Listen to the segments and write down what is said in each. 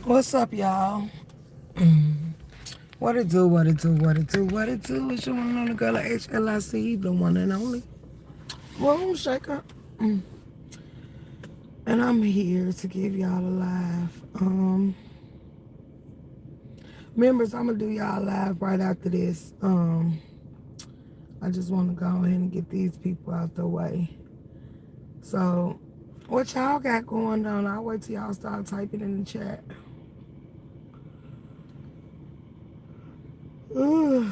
What's up, y'all? What it do, what it do, what it do, what it do? It's your one and only girl at H.L.I.C, the one and only Room Shaker. And I'm here to give y'all a live. Members, I'm gonna do y'all live right after this. I just want to go ahead and get these people out the way. So, what y'all got going on? I'll wait till y'all start typing in the chat. Ugh.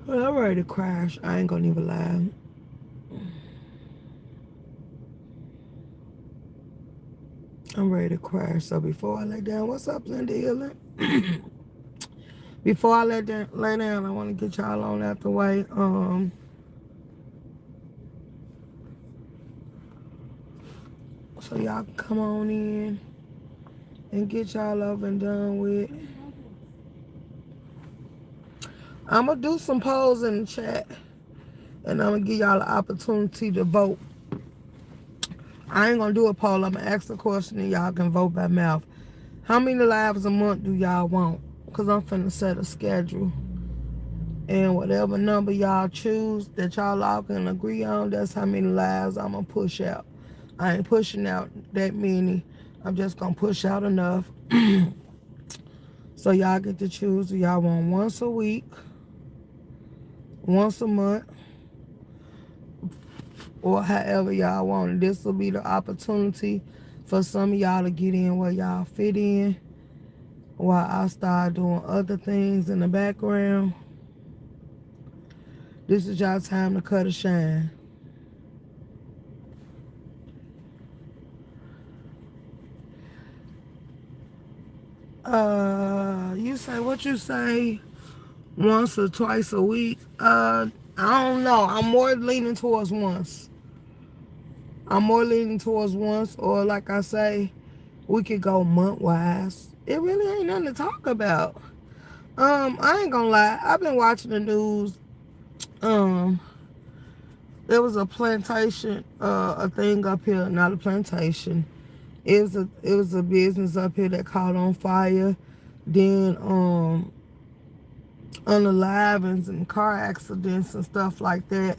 Well, I'm ready to crash. I ain't gonna even lie. I'm ready to crash. So before I lay down, what's up, Linda Healing? Before I lay down, I want to get y'all on out the way. So y'all can come on in and get y'all over and done with. I'm gonna do some polls in the chat, and I'm gonna give y'all an opportunity to vote. I ain't gonna do a poll. I'm gonna ask the question and y'all can vote by mouth. How many lives a month do y'all want? Because I'm finna set a schedule. And whatever number y'all choose that y'all all can agree on, that's how many lives I'm gonna push out. I ain't pushing out that many. I'm just gonna push out enough. So y'all get to choose. Do y'all want once a week, once a month, or however y'all want it. This will be the opportunity for some of y'all to get in where y'all fit in while I start doing other things in the background. This is y'all time to cut a shine. You say what you say once or twice a week. I don't know. I'm more leaning towards once. Or like I say, we could go month-wise. It really ain't nothing to talk about. I ain't gonna lie. I've been watching the news. There was a plantation, a thing up here, not a plantation. It was a business up here that caught on fire. Then unalivings and car accidents and stuff like that.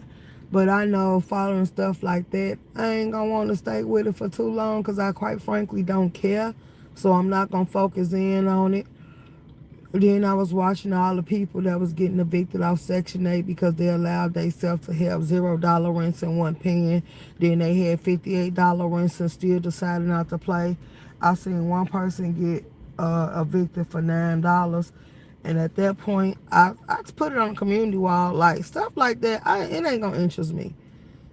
But I know following stuff like that, I ain't gonna want to stay with it for too long because I quite frankly don't care. So I'm not gonna focus in on it. Then I was watching all the people that was getting evicted off Section 8 because they allowed themselves to have $0 rents and one paying. Then they had $58 rents and still decided not to play. I seen one person get evicted for $9. And at that point, I put it on the community wall. Like, stuff like that, it ain't gonna interest me.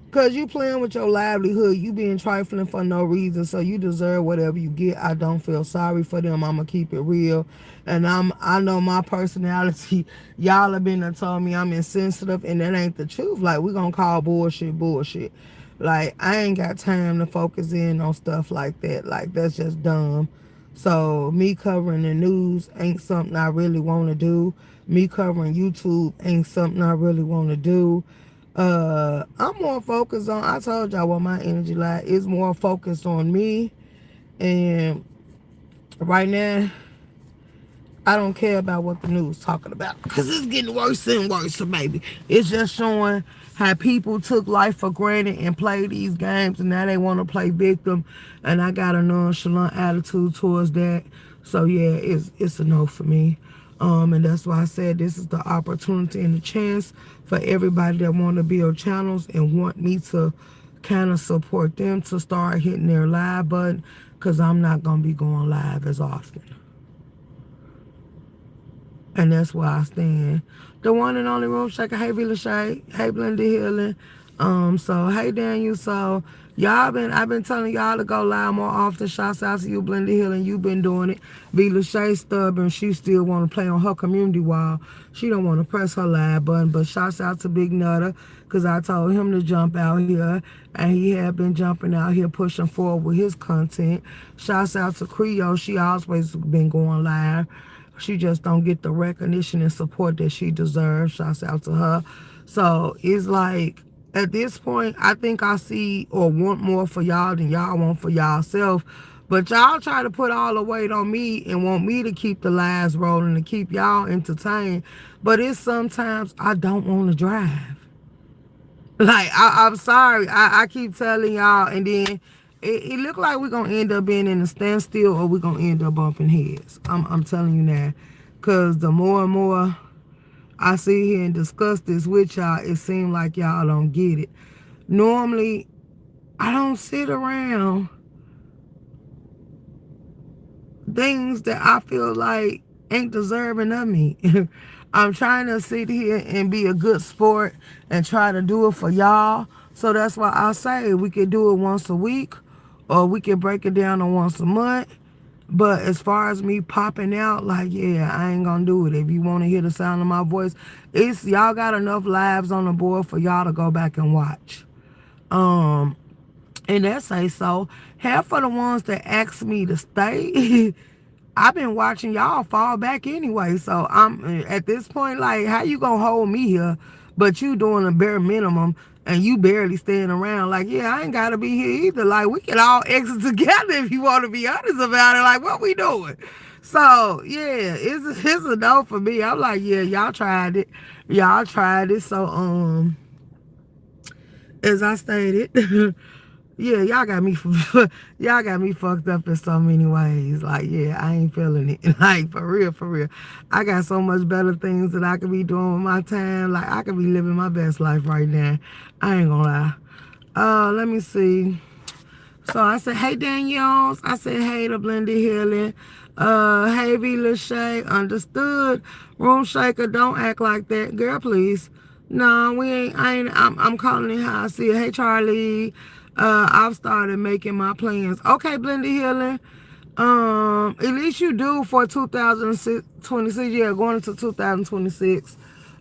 Because you playing with your livelihood, you being trifling for no reason, so you deserve whatever you get. I don't feel sorry for them. I'm going to keep it real. And I know my personality. Y'all have been and told me I'm insensitive, and that ain't the truth. Like, we going to call bullshit. Like, I ain't got time to focus in on stuff like that. Like, that's just dumb. So, me covering the news ain't something I really want to do. Me covering YouTube ain't something I really want to do. I'm more focused on, I told y'all what my energy like is, more focused on me. And right now, I don't care about what the news talking about because it's getting worse and worse, baby. It's just showing how people took life for granted and played these games, and now they want to play victim. And I got a nonchalant attitude towards that. So yeah, it's a no for me. And that's why I said this is the opportunity and the chance for everybody that want to build channels and want me to kind of support them to start hitting their live button, because I'm not going to be going live as often. And that's why I stand. The one and only Room Shaker. Hey, Vila Shay. Hey, Blenda Healing. So, hey, Daniel. So, I've been telling y'all to go live more often. Shouts out to you, Blenda Healing. You've been doing it. Vila Shay stubborn. She still want to play on her community wall. She don't want to press her live button. But shouts out to Big Nutter, because I told him to jump out here. And he had been jumping out here, pushing forward with his content. Shouts out to Creole. She always been going live. She just don't get the recognition and support that she deserves. Shouts out to her. So it's like, at this point, I think I see or want more for y'all than y'all want for y'allself. But y'all try to put all the weight on me and want me to keep the lives rolling, to keep y'all entertained. But it's sometimes I don't want to drive. Like, I'm sorry. I keep telling y'all, and then it look like we're going to end up being in a standstill, or we're going to end up bumping heads. I'm telling you now. Because the more and more I sit here and discuss this with y'all, it seems like y'all don't get it. Normally, I don't sit around things that I feel like ain't deserving of me. I'm trying to sit here and be a good sport and try to do it for y'all. So that's why I say we could do it once a week, or we can break it down to once a month. But as far as me popping out, like, yeah, I ain't gonna do it. If you want to hear the sound of my voice, it's y'all got enough lives on the board for y'all to go back and watch. And that say so. Half of the ones that asked me to stay, I've been watching y'all fall back anyway. So I'm at this point, like, how you gonna hold me here, but you doing a bare minimum and you barely staying around? Like, yeah, I ain't gotta be here either. Like, we can all exit together if you want to be honest about it. Like, what we doing? So yeah, it's a no for me. I'm like, yeah, y'all tried it. Y'all tried it. So as I stated. Yeah, y'all got me fucked up in so many ways. Like, yeah, I ain't feeling it. Like, for real, for real. I got so much better things that I could be doing with my time. Like, I could be living my best life right now. I ain't gonna lie. Let me see. So I said, hey, Daniels. I said, hey to Blended Healing. Hey, V. Lachey. Understood. Room Shaker, don't act like that. Girl, please. No, we ain't. I'm calling it how I see it. Hey, Charlie. I've started making my plans. Okay, Blended Healing. At least you do for 2026. Yeah, going into 2026.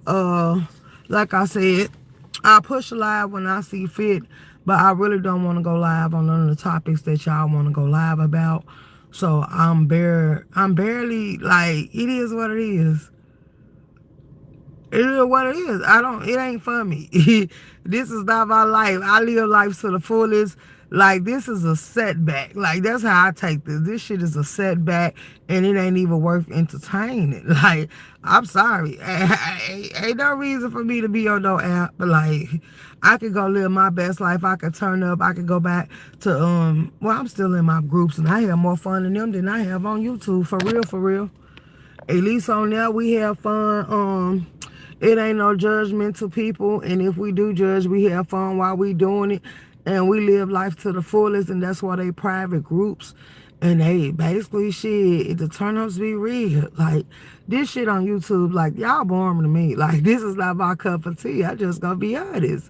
Like I said, I push live when I see fit, but I really don't want to go live on none of the topics that y'all want to go live about. So I'm barely, like, it is what it is. It is what it is. It ain't for me. This is not my life. I live life to the fullest. Like, this is a setback. Like, that's how I take this. This shit is a setback, and it ain't even worth entertaining. Like, I'm sorry. Ain't no reason for me to be on no app. But, like, I could go live my best life. I could turn up. I could go back to, well, I'm still in my groups, and I have more fun in them than I have on YouTube. For real, for real. At least on there, we have fun. It ain't no judgment to people, and if we do judge, we have fun while we doing it, and we live life to the fullest, and that's why they private groups, and they basically shit, the turn-ups be real. Like, this shit on YouTube, like, y'all boring to me. Like, this is not my cup of tea. I just gonna be honest.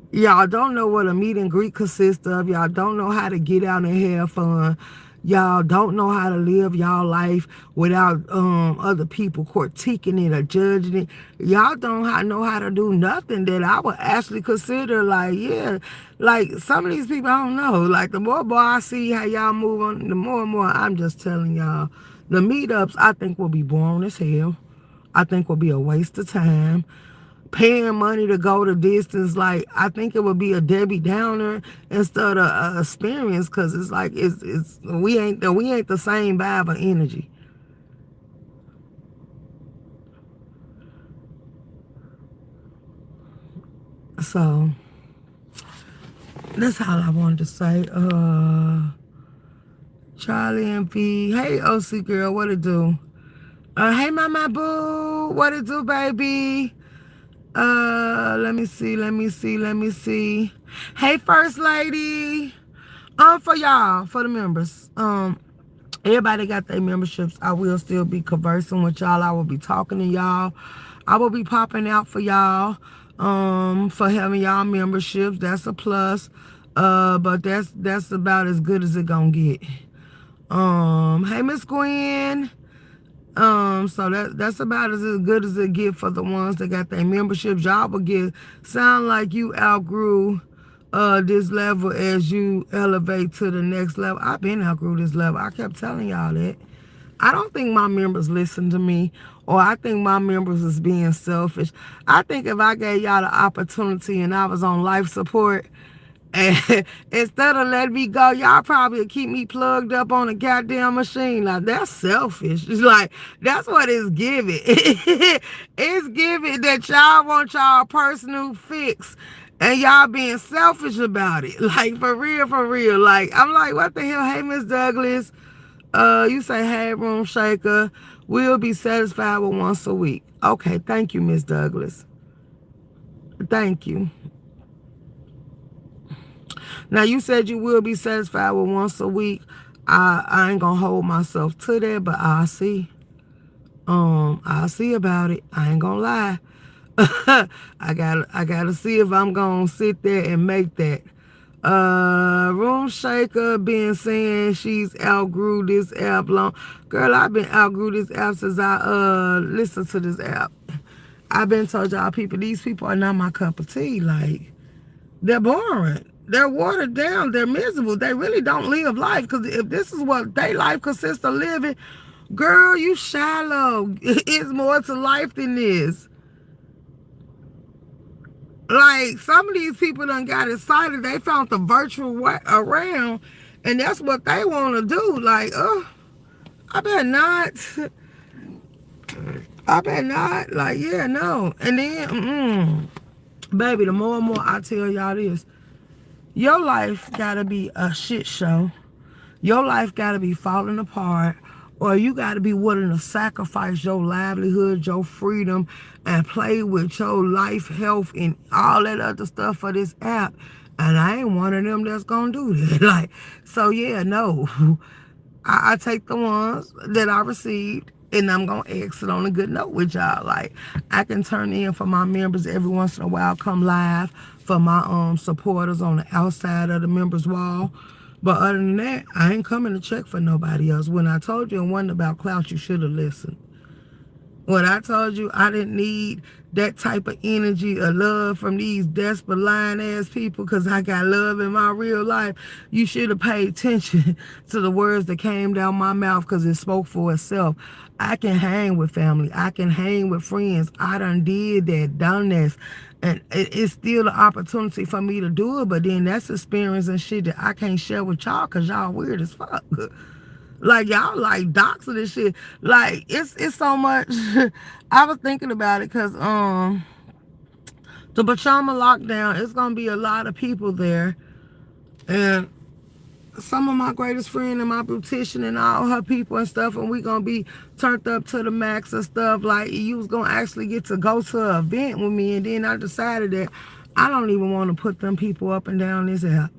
Y'all don't know what a meet and greet consists of. Y'all don't know how to get out and have fun. Y'all don't know how to live y'all life without other people critiquing it or judging it. Y'all don't know how to do nothing that I would actually consider, like, yeah, like some of these people, I don't know. Like, the more I see how y'all move on, the more and more I'm just telling y'all, the meetups I think will be boring as hell. I think will be a waste of time. Paying money to go the distance, like, I think it would be a Debbie Downer instead of a experience, because it's like we ain't the same vibe or energy. So that's all I wanted to say. Charlie and V, hey OC girl, what it do? Hey Mama Boo, what it do, baby? Let me see. Hey, First Lady. For y'all, for the members. Everybody got their memberships. I will still be conversing with y'all. I will be talking to y'all. I will be popping out for y'all. For having y'all memberships. That's a plus. But that's about as good as it gonna get. Hey Miss Gwen. So that's about as good as it get for the ones that got their memberships. Y'all will sound like you outgrew this level as you elevate to the next level. I've been outgrew this level. I kept telling y'all that. I don't think my members listen to me, or I think my members is being selfish. I think if I gave y'all the opportunity and I was on life support, And instead of letting me go, y'all probably keep me plugged up on a goddamn machine. Like, that's selfish. It's like, that's what it's giving. It's giving that y'all want y'all personal fix. And y'all being selfish about it. Like, for real, for real. Like, I'm like, what the hell? Hey, Miss Douglas. You say, hey, Room Shaker. We'll be satisfied with once a week. Okay, thank you, Miss Douglas. Thank you. Now, you said you will be satisfied with once a week. I ain't gonna hold myself to that, but I'll see. I'll see about it. I ain't gonna lie. I gotta see if I'm gonna sit there and make that. Room Shaker been saying she's outgrew this app long. Girl, I've been outgrew this app since I listened to this app. I've been told y'all people, these people are not my cup of tea. Like, they're boring. They're watered down. They're miserable. They really don't live life. Because if this is what their life consists of living, girl, you shallow. It's more to life than this. Like, some of these people done got excited. They found the virtual way around, and that's what they want to do. Like, I better not. I better not. Like, yeah, no. And then, baby, the more and more I tell y'all this, your life gotta be a shit show. Your life gotta be falling apart, or you gotta be willing to sacrifice your livelihood, your freedom, and play with your life, health, and all that other stuff for this app. And I ain't one of them that's gonna do that. Like, so yeah, no. I take the ones that I received, and I'm gonna exit on a good note with y'all. Like, I can turn in for my members every once in a while, come live for my supporters on the outside of the members wall. But other than that, I ain't coming to check for nobody else. When I told you and wasn't about clout, you should have listened. When I told you I didn't need that type of energy or love from these desperate lying ass people because I got love in my real life, you should have paid attention to the words that came down my mouth because it spoke for itself. I can hang with family. I can hang with friends. I done did that, done this. And it's still an opportunity for me to do it, but then that's experience and shit that I can't share with y'all because y'all weird as fuck. Like, y'all like doxing this shit. Like, it's so much. I was thinking about it because the Pachama lockdown, it's gonna be a lot of people there. And some of my greatest friend and my beautician and all her people and stuff, and we gonna be turned up to the max and stuff. Like, you was gonna actually get to go to an event with me, and then I decided that I don't even want to put them people up and down this app.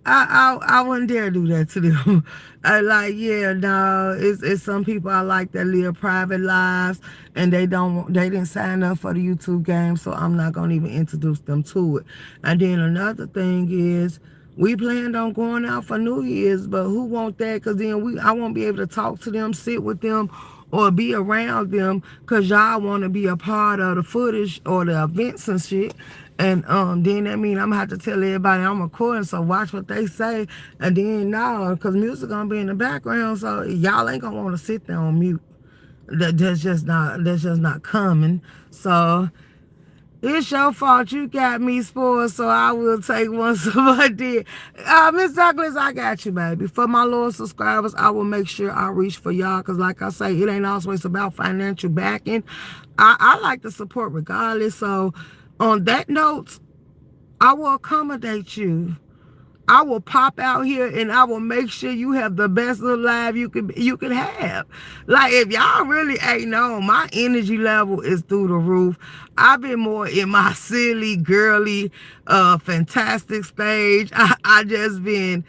I wouldn't dare do that to them. I like, yeah, no, it's some people I like that live private lives and they didn't sign up for the YouTube game, so I'm not gonna even introduce them to it. And then another thing is, we planned on going out for New Year's, but who want that? Because then I won't be able to talk to them, sit with them, or be around them because y'all want to be a part of the footage or the events and shit. And then that mean I'm gonna have to tell everybody I'm recording, so watch what they say. And then no, because music gonna be in the background, so y'all ain't gonna want to sit there on mute. That's just not coming. So it's your fault. You got me spoiled, so I will take one I did. Miss Douglas, I got you, baby. For my loyal subscribers, I will make sure I reach for y'all, because like I say, it ain't always about financial backing. I like to support regardless. So on that note, I will accommodate you. I will pop out here and I will make sure you have the best little life you can have. Like, if y'all really ain't known, my energy level is through the roof. I've been more in my silly, girly, fantastic stage. I've been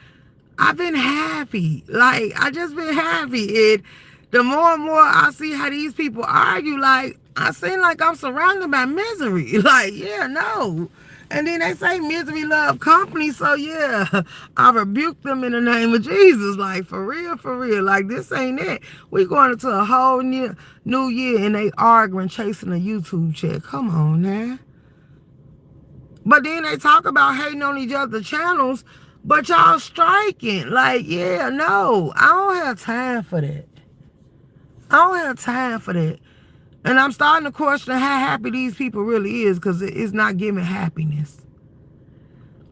happy. Like, I just been happy. And the more and more I see how these people argue, like, I seem like I'm surrounded by misery. Like, yeah, no. And then they say misery love company. So yeah, I rebuke them in the name of Jesus. Like, for real, for real. Like, this ain't it. We going into a whole new year and they arguing, chasing a YouTube check. Come on now. But then they talk about hating on each other's channels, but y'all striking. Like, yeah, no. I don't have time for that. I don't have time for that. And I'm starting to question how happy these people really is, because it's not giving happiness.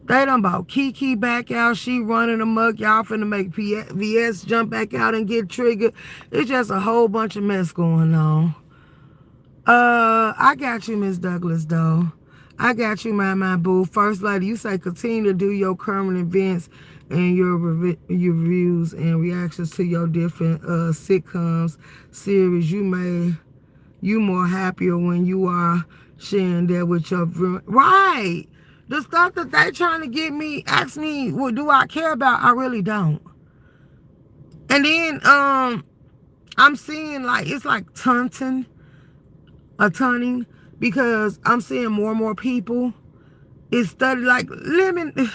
They done bought Kiki back out. She running amok. Y'all finna make VS jump back out and get triggered. It's just a whole bunch of mess going on. I got you, Miss Douglas, though. I got you, my boo. First lady, you say continue to do your current events and your reviews and reactions to your different sitcoms series. You more happier when you are sharing that with your right. The stuff that they trying to get me, ask me, what do I care about? I really don't. And then I'm seeing like it's like tunning because I'm seeing more and more people. It's study like Lemon.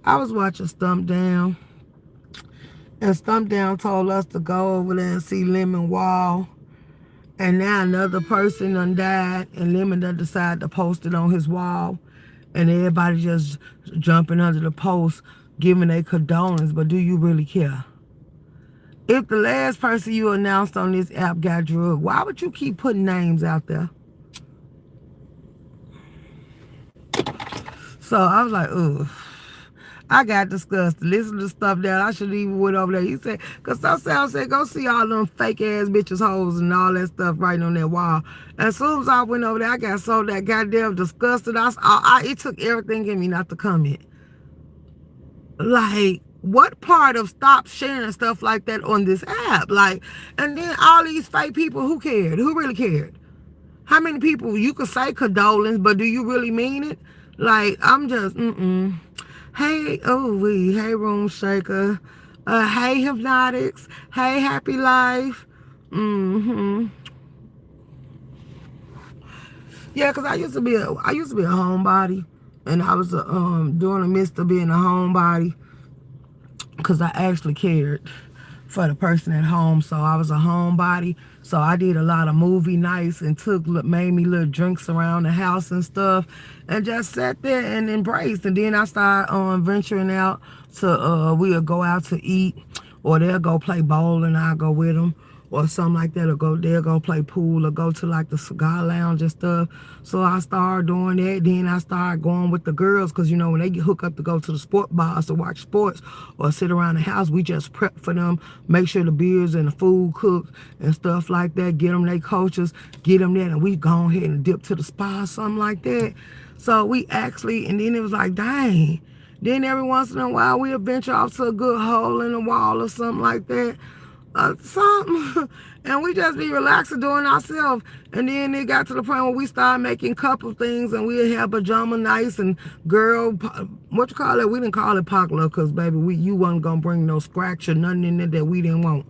I was watching Stump Down, and Stump Down told us to go over there and see Lemon Wall. And now another person done died, and Lemon done decided to post it on his wall. And everybody just jumping under the post, giving their condolence. But do you really care? If the last person you announced on this app got drugged, why would you keep putting names out there? So I was like, ugh. I got disgusted. Listen to stuff that I should even went over there. He said, because some said, go see all them fake ass bitches hoes and all that stuff writing on that wall. And as soon as I went over there, I got so that goddamn disgusted. It took everything in me not to comment. Like, what part of stop sharing stuff like that on this app? Like, and then all these fake people, who cared? Who really cared? How many people, you could say condolence, but do you really mean it? Like, I'm just, Hey, hey, Room Shaker. Hey, Hypnotics. Hey, Happy Life. Yeah, because I used to be a homebody, and I was during the midst of being a homebody, because I actually cared for the person at home. So I was a homebody. So I did a lot of movie nights and made me little drinks around the house and stuff, and just sat there and embraced. And then I started venturing out to we'll go out to eat, or they'll go play bowling. I'll go with them, or something like that, or they'll go play pool, or go to like the cigar lounge and stuff. So I started doing that. Then I started going with the girls, because you know when they get hooked up to go to the sport bars to watch sports or sit around the house, we just prep for them, make sure the beers and the food cooked and stuff like that, get them their coaches, get them there, and we go ahead and dip to the spa or something like that. So we actually, and then it was like, dang. Then every once in a while we'll venture off to a good hole in the wall or something like that. Something, and we just be relaxing doing ourselves. And then it got to the point where we started making couple things, and we'd have pajama nights and girl, what you call it? We didn't call it potluck, because baby, you wasn't gonna bring no scratch or nothing in there that we didn't want.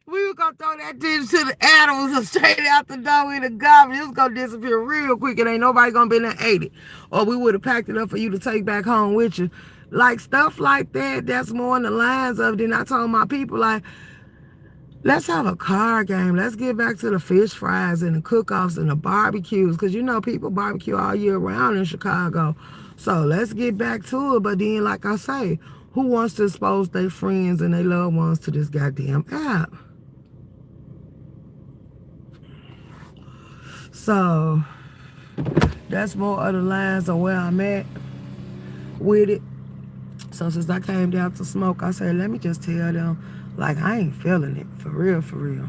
We were gonna throw that dish to the animals and straight out the door in the garbage. It was gonna disappear real quick. It ain't nobody gonna be in there ate it, or we would have packed it up for you to take back home with you. Like stuff like that, that's more in the lines of. Then I told my people, like, let's have a card game. Let's get back to the fish fries and the cook-offs and the barbecues, because you know people barbecue all year round in Chicago. So let's get back to it. But then, like I say, who wants to expose their friends and their loved ones to this goddamn app? So that's more of the lines of where I'm at with it. So since I came down to smoke, I said, let me just tell them, like, I ain't feeling it. For real, for real.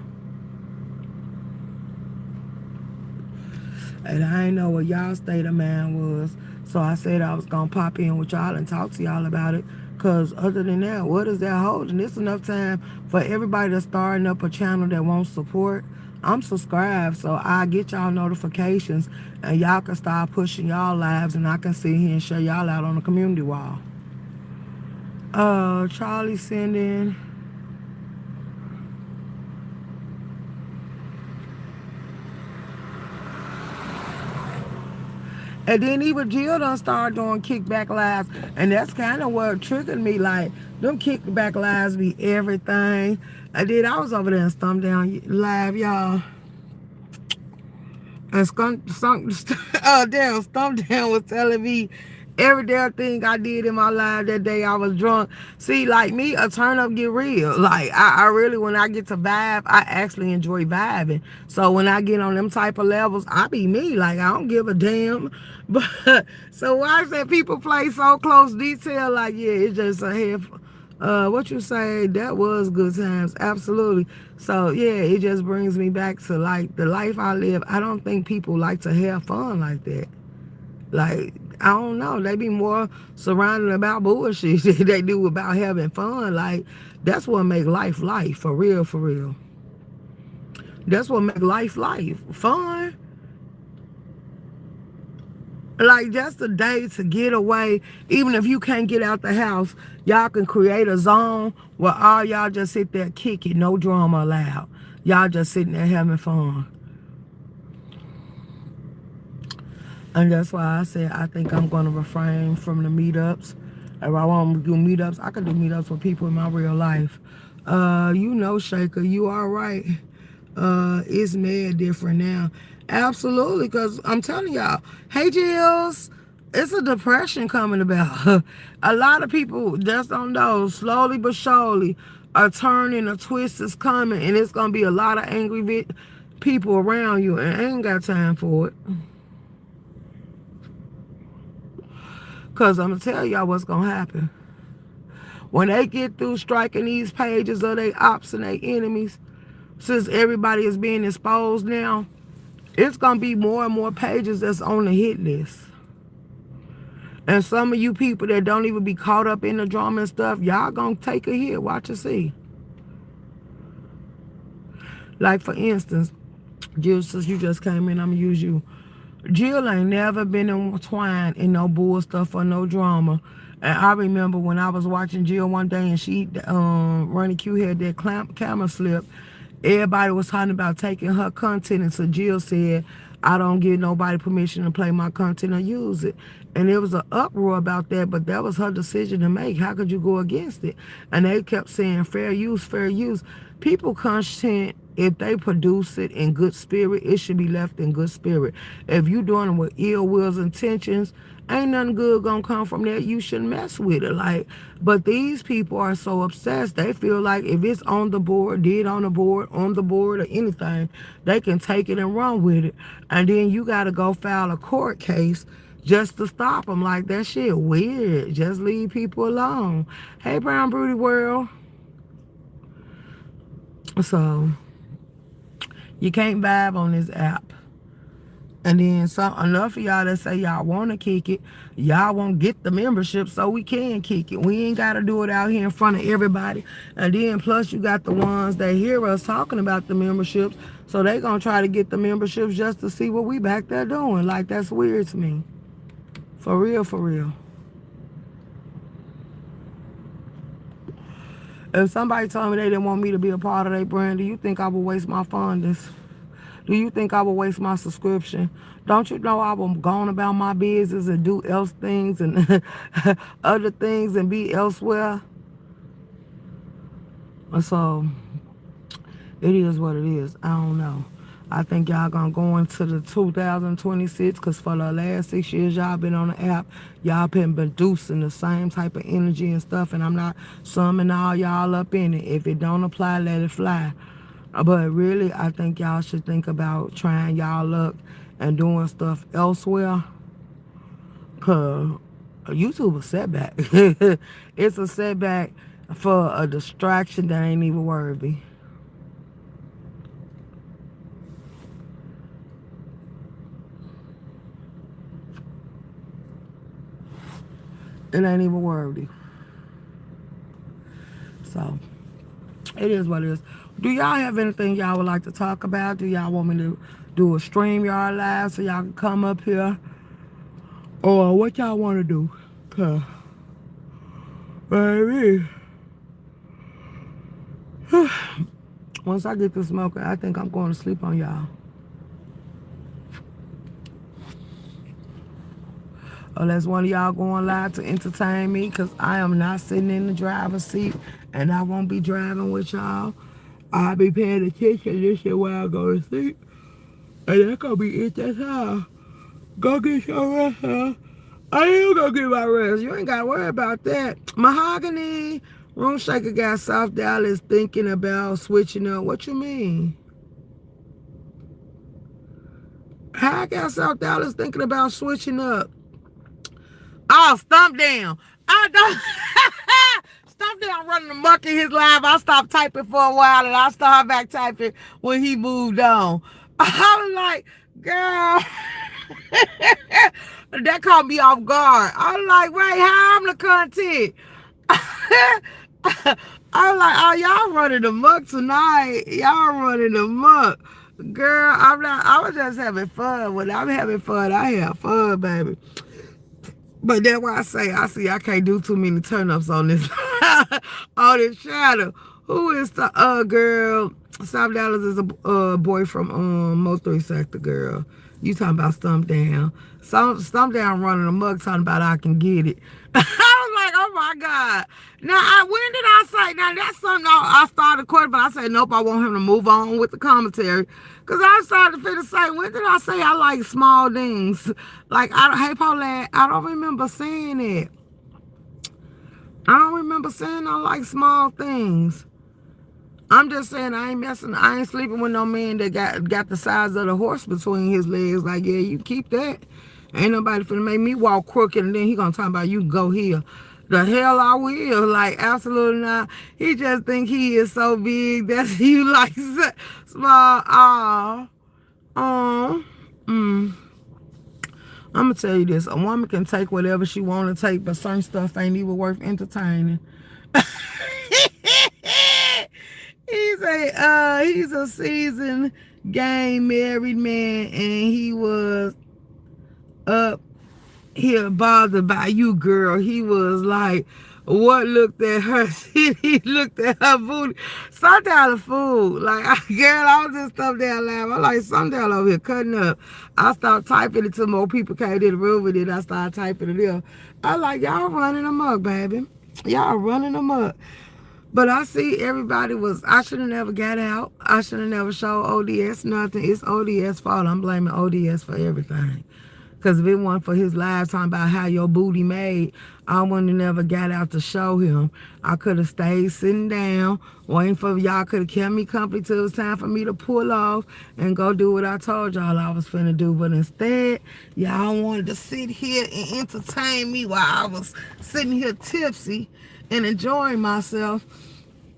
And I ain't know what y'all state of mind was. So I said I was going to pop in with y'all and talk to y'all about it. Because other than that, what is that holding? It's enough time for everybody that's starting up a channel that wants support. I'm subscribed, so I get y'all notifications. And y'all can start pushing y'all lives, and I can sit here and share y'all out on the community wall. Charlie sent in. And then even Jill done started doing kickback lives. And that's kind of what triggered me. Like, them kickback lives be everything. And then I was over there in Stump Down live, y'all. And Stump Down was telling me Every damn thing I did in my life that day I was drunk. See, like me, a turn up get real. Like I really, when I get to vibe, I actually enjoy vibing. So when I get on them type of levels, I be me. Like I don't give a damn. But so watch that people play so close detail. Like yeah, it's just a half. What you say? That was good times. Absolutely. So yeah, it just brings me back to like the life I live. I don't think people like to have fun like that. Like, I don't know. They be more surrounded about bullshit than they do about having fun. Like, that's what make life life, for real, for real. That's what make life life. Fun. Like, just a day to get away. Even if you can't get out the house, y'all can create a zone where all y'all just sit there kicking, no drama allowed. Y'all just sitting there having fun. And that's why I said I think I'm going to refrain from the meetups. If I want to do meetups, I can do meetups with people in my real life. You know, Shaker, you are right. It's mad different now. Absolutely, because I'm telling y'all, hey, Jills, it's a depression coming about. A lot of people just don't know, slowly but surely, a turn and a twist is coming, and it's going to be a lot of angry people around you, and I ain't got time for it. Because I'm going to tell y'all what's going to happen. When they get through striking these pages of their ops and their enemies, since everybody is being exposed now, it's going to be more and more pages that's on the hit list. And some of you people that don't even be caught up in the drama and stuff, y'all going to take a hit. Watch and see. Like, for instance, Jill, since you just came in, I'm going to use you. Jill ain't never been entwined in no bull stuff or no drama. And I remember when I was watching Jill one day and she, Ronnie Q had that camera slip, everybody was talking about taking her content, and so Jill said, I don't give nobody permission to play my content or use it. And there was an uproar about that, but that was her decision to make. How could you go against it? And they kept saying fair use, fair use. People content, if they produce it in good spirit, it should be left in good spirit. If you doing it with ill wills intentions, ain't nothing good gonna come from that. You shouldn't mess with it. Like, but these people are so obsessed. They feel like if it's on the board, on the board, or anything, they can take it and run with it. And then you gotta go file a court case just to stop them. Like, that shit weird. Just leave people alone. Hey, Brown Broody World. So, you can't vibe on this app. And then enough of y'all that say y'all want to kick it, y'all won't get the membership so we can kick it. We ain't got to do it out here in front of everybody. And then plus you got the ones that hear us talking about the memberships, so they going to try to get the memberships just to see what we back there doing. Like, that's weird to me. For real, for real. If somebody told me they didn't want me to be a part of their brand, do you think I would waste my fundings? Do you think I would waste my subscription? Don't you know I will go on about my business and do else things and other things and be elsewhere? So, it is what it is. I don't know. I think y'all gonna go into the 2026, because for the last 6 years y'all been on the app, y'all been producing the same type of energy and stuff, and I'm not summing all y'all up in it. If it don't apply, let it fly. But really, I think y'all should think about trying y'all luck and doing stuff elsewhere. Because YouTube a setback. It's a setback for a distraction that ain't even worthy. It ain't even worthy. So, it is what it is. Do y'all have anything y'all would like to talk about? Do y'all want me to do a Streamyard live so y'all can come up here? Or what y'all want to do? Cause, baby, once I get to smoking, I think I'm going to sleep on y'all. Unless one of y'all going live to entertain me, because I am not sitting in the driver's seat and I won't be driving with y'all. I'll be paying attention this shit while I go to sleep. And that's gonna be it. That's how. Go get your rest, huh? I am gonna get my rest. You ain't gotta worry about that. Mahogany. Room Shaker got South Dallas thinking about switching up. What you mean? How I got South Dallas thinking about switching up? Oh, Stump Down. I don't. Stump Down running amok in his live. I stopped typing for a while and I started back typing when he moved on. I was like, girl. That caught me off guard. I was like, wait, how I'm the content? I was like, oh, y'all running amok tonight. Y'all running amok. Girl, I'm not, I was just having fun. When I'm having fun, I have fun, baby. But that's why I can't do too many turn-ups on this on this shadow. Who is the girl? South Dallas is a boy from Mo 3 Sector, girl. You talking about Stump Down. Stump Down running amok talking about I can get it. I was like, oh my God. Now, when did I say, now that's something I started quoting, but I said, nope, I want him to move on with the commentary. Because I started to say, when did I say I like small things? Like, hey, Paulette, I don't remember saying it. I don't remember saying I like small things. I'm just saying I ain't sleeping with no man that got the size of the horse between his legs. Like, yeah, you keep that. Ain't nobody finna make me walk crooked and then he gonna talk about you go here. The hell I will. Like, absolutely not. He just think he is so big that you like small. I'm gonna tell you this. A woman can take whatever she wanna take, but certain stuff ain't even worth entertaining. He's a seasoned, game married man, and he was up here bothered by you, girl. He was like, what looked at her? He looked at her booty. Sometimes a fool. Like, girl, I was just stuff down laughing. I'm like, something over here cutting up. I started typing it till more people came in the room with it. I started typing it in. I like, y'all running amok, baby. Y'all running amok. But I see everybody I should have never got out. I should have never showed ODS nothing. It's ODS fault. I'm blaming ODS for everything. Because if it wasn't for his live talking about how your booty made, I wouldn't have never got out to show him. I could have stayed sitting down, waiting for y'all could have kept me company till it was time for me to pull off and go do what I told y'all I was finna do. But instead, y'all wanted to sit here and entertain me while I was sitting here tipsy and enjoying myself.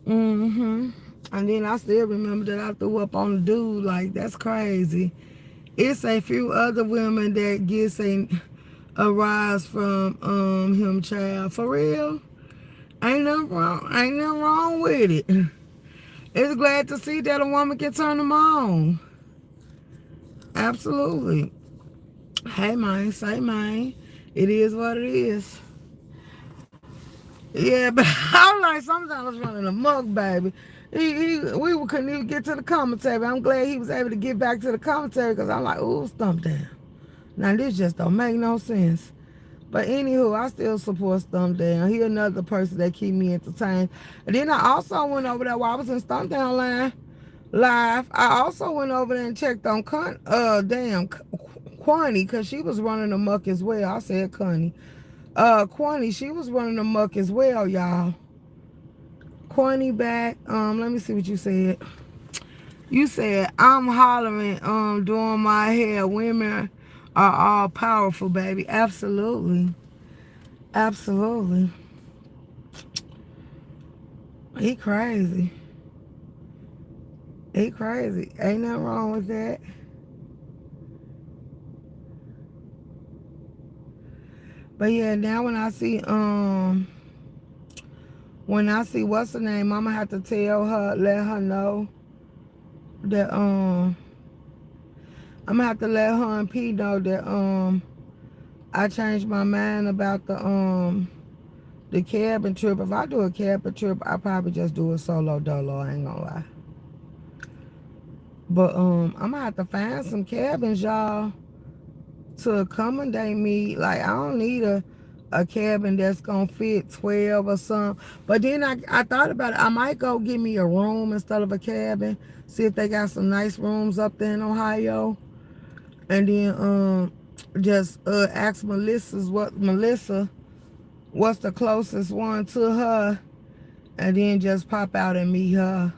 And then I still remember that I threw up on the dude. Like, that's crazy. It's a few other women that gets a rise from him, child. For real. Ain't nothing wrong with it. It's glad to see that a woman can turn them on. Absolutely. Hey, man, say, man. It is what it is. Yeah, but I'm like, sometimes running amok, baby. We couldn't even get to the commentary. I'm glad he was able to get back to the commentary because I'm like, ooh, Stump Down. Now, this just don't make no sense. But anywho, I still support Stump Down. He another person that keep me entertained. And then I also went over there while I was in Stump Down live. I also went over there and checked on Quani because she was running amok as well. I said Connie. Quani, she was running amok as well, y'all. Quani back. Let me see what you said. You said, I'm hollering, doing my hair. Women are all powerful, baby. Absolutely. Absolutely. He crazy. He crazy. Ain't nothing wrong with that. But yeah, now when I see what's her name, I'm gonna have to tell her, let her know that I'm gonna have to let her and P know that I changed my mind about the cabin trip. If I do a cabin trip, I probably just do a solo dolo, I ain't gonna lie. But I'm gonna have to find some cabins, y'all, to accommodate me. Like, I don't need a cabin that's gonna fit 12 or something. But then I thought about it. I might go get me a room instead of a cabin. See if they got some nice rooms up there in Ohio. And then Just ask Melissa what's the closest one to her, and then just pop out and meet her.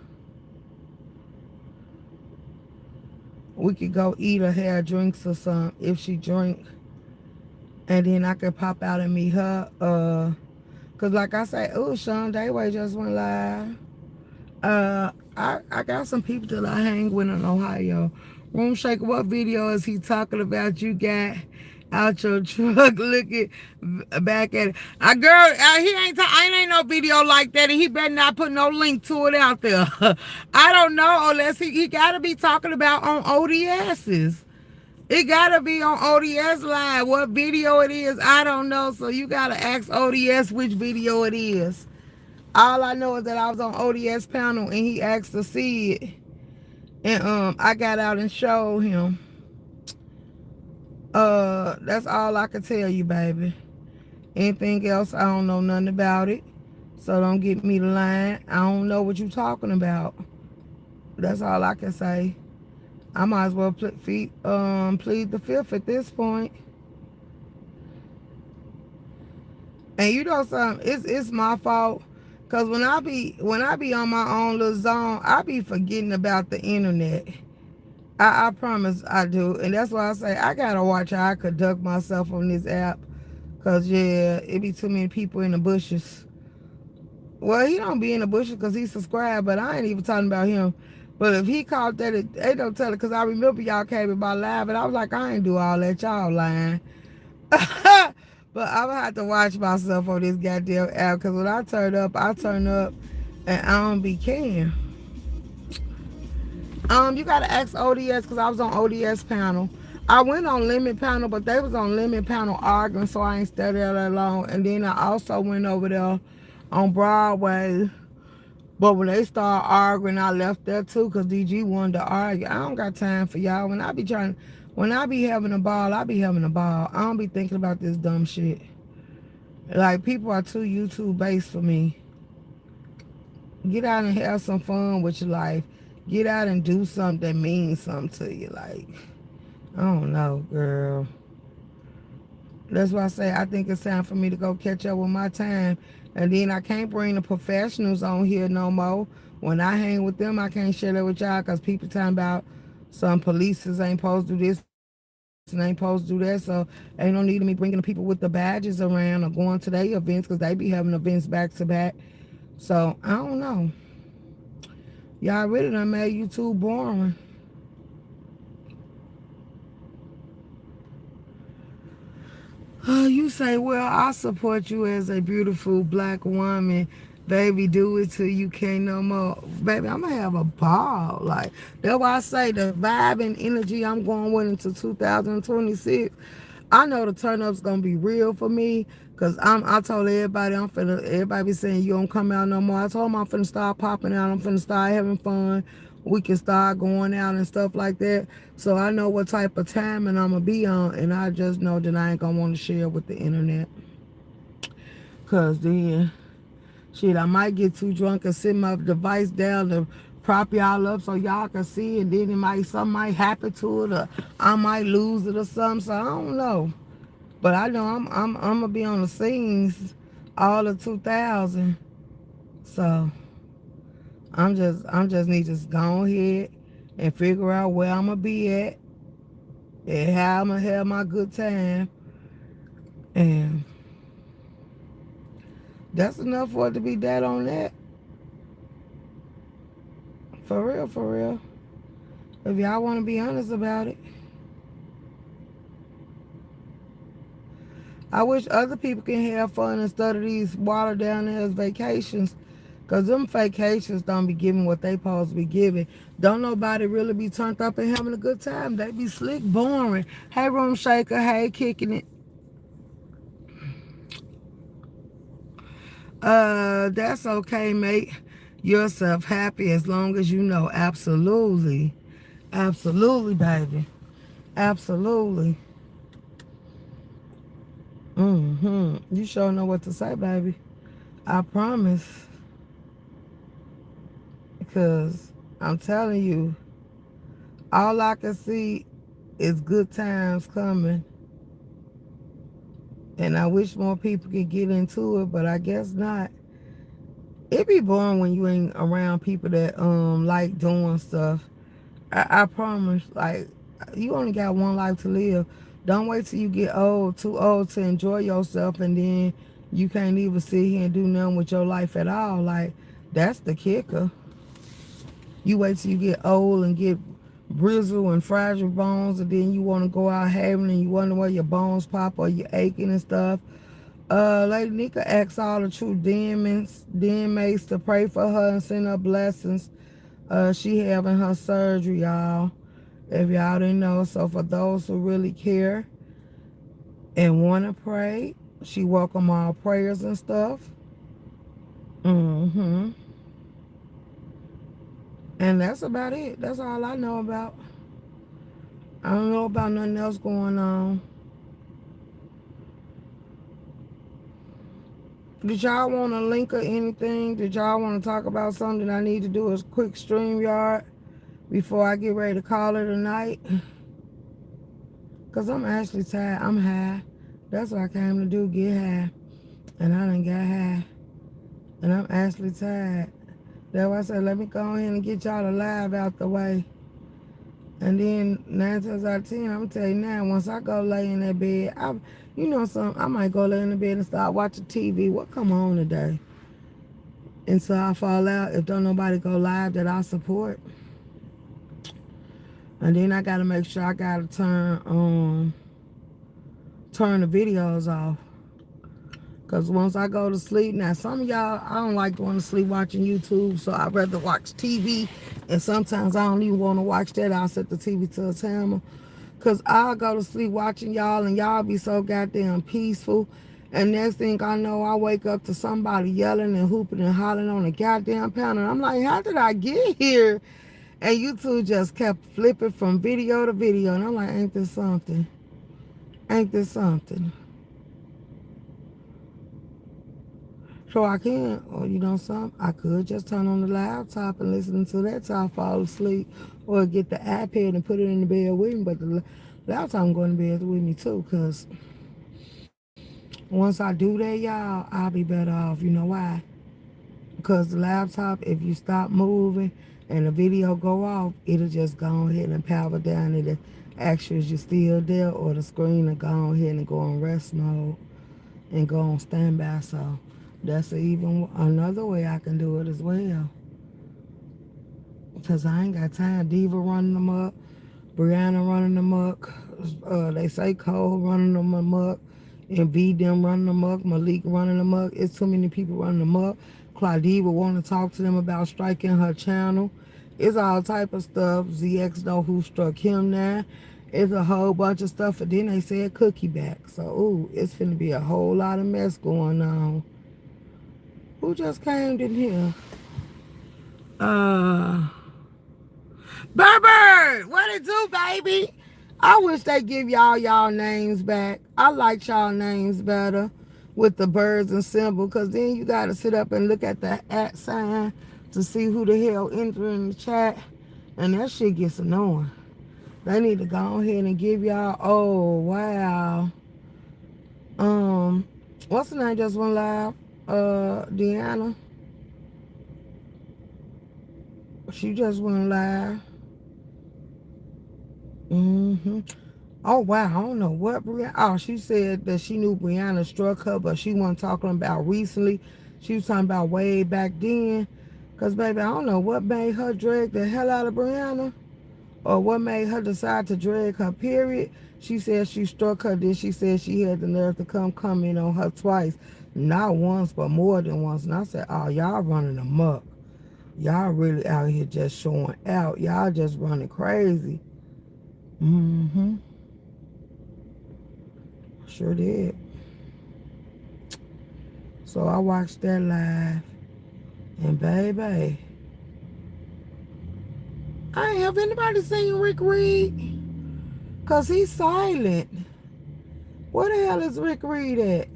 We could go eat or have drinks or something if she drink, and then I could pop out and meet her. Cause like I say, oh, Sean Dayway just went live. I got some people that I hang with in Ohio. Room Shaker, what video is he talking about? You got out your truck looking back at it. Girl, ain't no video like that, and he better not put no link to it out there. I don't know unless he gotta be talking about on ODS's. It gotta be on ODS Live. What video it is, I don't know. So you gotta ask ODS which video it is. All I know is that I was on ODS panel and he asked to see it. And I got out and showed him. That's all I can tell you, baby. Anything else, I don't know nothing about it. So don't get me the line. I don't know what you talking about. That's all I can say. I might as well plead the fifth at this point. And you know something, it's my fault. Cause when I be on my own little zone, I be forgetting about the internet. I promise I do. And that's why I say I gotta watch how I conduct myself on this app. Cause yeah, it be too many people in the bushes. Well, he don't be in the bushes because he subscribed, but I ain't even talking about him. But if he called that, they don't tell it. Because I remember y'all came in my live, and I was like, I ain't do all that. Y'all lying. But I'm going to have to watch myself on this goddamn app. Because when I turn up, and I don't be caring. You got to ask ODS because I was on ODS panel. I went on limit panel, but they was on limit panel arguing, so I ain't stayed there that long. And then I also went over there on Broadway. But when they start arguing, I left there too because DG wanted to argue. I don't got time for y'all. When I be having a ball, I be having a ball. I don't be thinking about this dumb shit. Like, people are too YouTube based for me. Get out and have some fun with your life. Get out and do something that means something to you. Like, I don't know, girl. That's why I say I think it's time for me to go catch up with my time. And then I can't bring the professionals on here no more. When I hang with them, I can't share that with y'all because people talking about some polices ain't supposed to do this and ain't supposed to do that. So ain't no need of me bringing the people with the badges around or going to their events because they be having events back to back. So I don't know. Y'all really done made you too boring. You say, well, I support you as a beautiful black woman. Baby, do it till you can't no more. Baby, I'm going to have a ball. Like, that's why I say the vibe and energy I'm going with into 2026. I know the turn up's going to be real for me. Because I told everybody, everybody be saying, you don't come out no more. I told them I'm finna start popping out. I'm finna start having fun. We can start going out and stuff like that. So I know what type of timing I'm going to be on. And I just know that I ain't going to want to share with the internet. Because then, shit, I might get too drunk and sit my device down to prop y'all up so y'all can see it. Then something might happen to it, or I might lose it or something. So I don't know. But I know I'm gonna be on the scenes all of 2000. So I'm just need to go ahead and figure out where I'm gonna be at and how I'm gonna have my good time. And that's enough for it to be dead on that. For real, for real. If y'all want to be honest about it. I wish other people can have fun instead of these watered down as vacations. Because them vacations don't be giving what they supposed to be giving. Don't nobody really be turned up and having a good time. They be slick boring. Hey, Room Shaker. Hey, Kicking It. That's okay, mate. Yourself happy as long as you know. Absolutely. Absolutely, baby. Absolutely. You sure know what to say, baby. I promise. Because I'm telling you, all I can see is good times coming. And I wish more people could get into it, but I guess not. It be boring when you ain't around people that like doing stuff. I promise, like, you only got one life to live. Don't wait till you get old, too old to enjoy yourself, and then you can't even sit here and do nothing with your life at all. Like, that's the kicker. You wait till you get old and get brittle and fragile bones, and then you want to go out having, and you wonder where your bones pop or you're aching and stuff. Lady Nika asks all the true den mates to pray for her and send her blessings. She having her surgery, y'all. If y'all didn't know, so for those who really care and want to pray, she welcome all prayers and stuff. Mm-hmm. And that's about it. That's all I know about. I don't know about nothing else going on. Did y'all want a link or anything? Did y'all want to talk about something I need to do a quick Streamyard before I get ready to call it a night? Because I'm actually tired. I'm high. That's what I came to do, get high. And I done got high. And I'm actually tired. That's why I said, let me go ahead and get y'all alive out the way. And then 9 times out of 10, I'm going to tell you now, once I go lay in that bed, I might go lay in the bed and start watching TV. What come on today? And so I fall out if don't nobody go live that I support. And then I got to make sure I got to turn the videos off. Because once I go to sleep, now some of y'all, I don't like going to sleep watching YouTube, so I'd rather watch TV. And sometimes I don't even want to watch that. I'll set the TV to a timer. Because I'll go to sleep watching y'all, and y'all be so goddamn peaceful. And next thing I know, I wake up to somebody yelling and hooping and hollering on the goddamn panel. And I'm like, how did I get here? And YouTube just kept flipping from video to video. And I'm like, ain't this something? Ain't this something? So I can, or you know something, I could just turn on the laptop and listen to that till I fall asleep, or get the iPad and put it in the bed with me. But the laptop I'm going to bed with me too, because once I do that, y'all, I'll be better off. You know why? Because the laptop, if you stop moving and the video go off, it'll just go ahead and power down, and the actuals you're still there, or the screen will go ahead and go on rest mode and go on standby. So that's even another way I can do it as well. Because I ain't got time. Diva running them up, Brianna running them up, they say Cole running them amok, and V them running them up, Malik running them up. It's too many people running them up. Claudia want to talk to them about striking her channel. It's all type of stuff. ZX know who struck him now. It's a whole bunch of stuff. And then they said Cookie back. So, ooh, it's finna be a whole lot of mess going on. Who just came in here? Burbird, what it do, baby? I wish they give y'all names back. I like y'all names better with the birds and symbol, because then you got to sit up and look at the @ sign to see who the hell entering the chat, and that shit gets annoying. They need to go ahead and give y'all, oh, wow. What's the name just went live? Deanna. She just went live. Oh, wow. I don't know what Brianna... Oh, she said that she knew Brianna struck her, but she wasn't talking about recently. She was talking about way back then. Because, baby, I don't know what made her drag the hell out of Brianna, or what made her decide to drag her, period. She said she struck her. Then she said she had the nerve to come in on her twice. Not once, but more than once. And I said, oh, y'all running amok. Y'all really out here just showing out. Y'all just running crazy. Sure did. So I watched that live. And baby, I ain't have anybody seen Rick Reed. Because he's silent. Where the hell is Rick Reed at?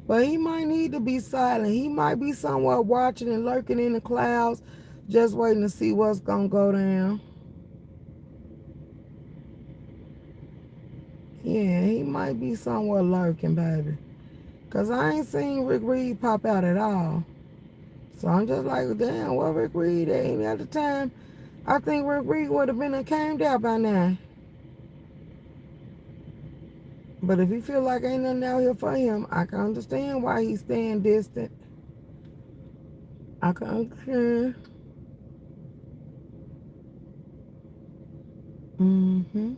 But he might need to be silent. He might be somewhere watching and lurking in the clouds, just waiting to see what's going to go down. Yeah, he might be somewhere lurking, baby. Cause I ain't seen Rick Reed pop out at all. So I'm just like, damn, what Rick Reed at? At the time, I think Rick Reed would have been came out by now. But if he feel like ain't nothing out here for him, I can understand why he's staying distant. I can understand. Mm-hmm.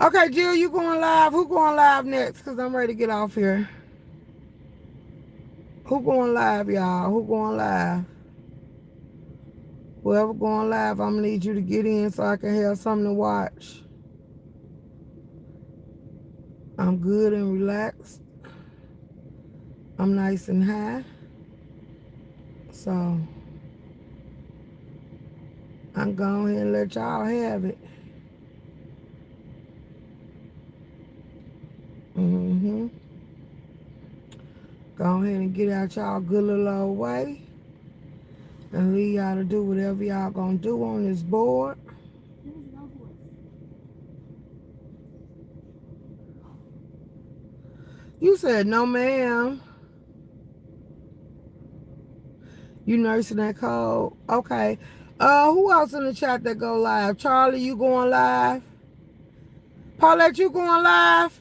Okay, Jill, you going live? Who going live next? Because I'm ready to get off here. Who going live, y'all? Who going live? Whoever going live, I'm going to need you to get in so I can have something to watch. I'm good and relaxed. I'm nice and high. So, I'm going ahead and let y'all have it. Mm-hmm. Go ahead and get out y'all good little old way. And leave y'all to do whatever y'all gonna do on this board. You said no, ma'am. You nursing that cold? Okay. Who else in the chat that go live? Charlie, you going live? Paulette, you going live?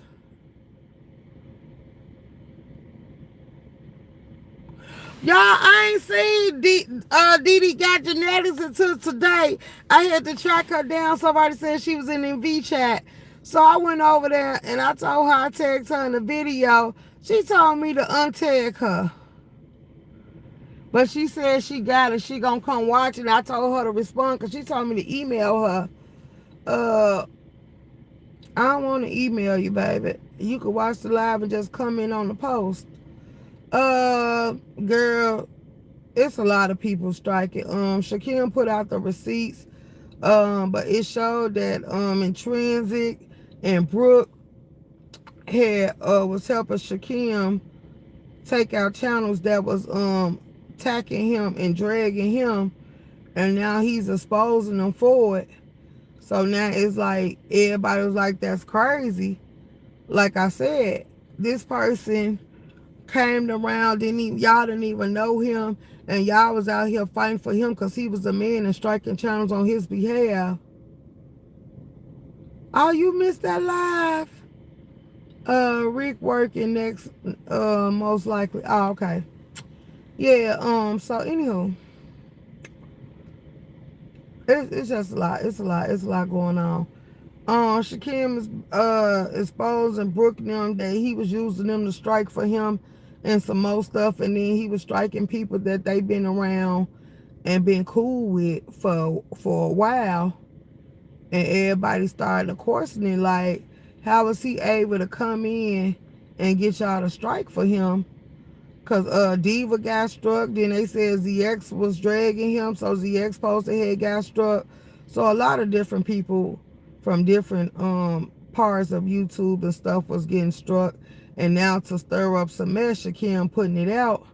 Y'all, I ain't seen Dee Got Genetics until today. I had to track her down. Somebody said she was in the V chat. So I went over there and I told her I tagged her in the video. She told me to untag her. But she said she got it. She gonna come watch it. I told her to respond because she told me to email her. I don't want to email you, baby. You can watch the live and just comment on the post. Girl, it's a lot of people striking. Shakim put out the receipts. But it showed that Intrinsic and Brooke had was helping Shakim take out channels that was attacking him and dragging him, and now he's exposing them for it. So now it's like everybody was like, that's crazy. Like I said, this person came around, y'all didn't even know him, and y'all was out here fighting for him because he was a man and striking channels on his behalf. Oh, you missed that live? Rick working next, most likely. Oh, okay. Yeah, so anywho, it's just a lot. It's a lot going on. Shakim is exposing Brooke and them that he was using them to strike for him and some more stuff, and then he was striking people that they been around and been cool with for a while, and everybody started questioning like, how was he able to come in and get y'all to strike for him? Because Diva got struck. Then they said ZX was dragging him. So ZX supposed to have got struck. So a lot of different people from different parts of YouTube and stuff was getting struck. And now to stir up some mess, Shakim putting it out.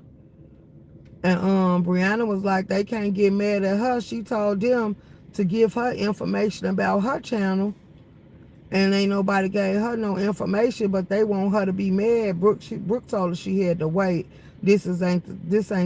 And Brianna was like, they can't get mad at her. She told them to give her information about her channel. And ain't nobody gave her no information, but they want her to be mad. Brooke told her she had to wait. This ain't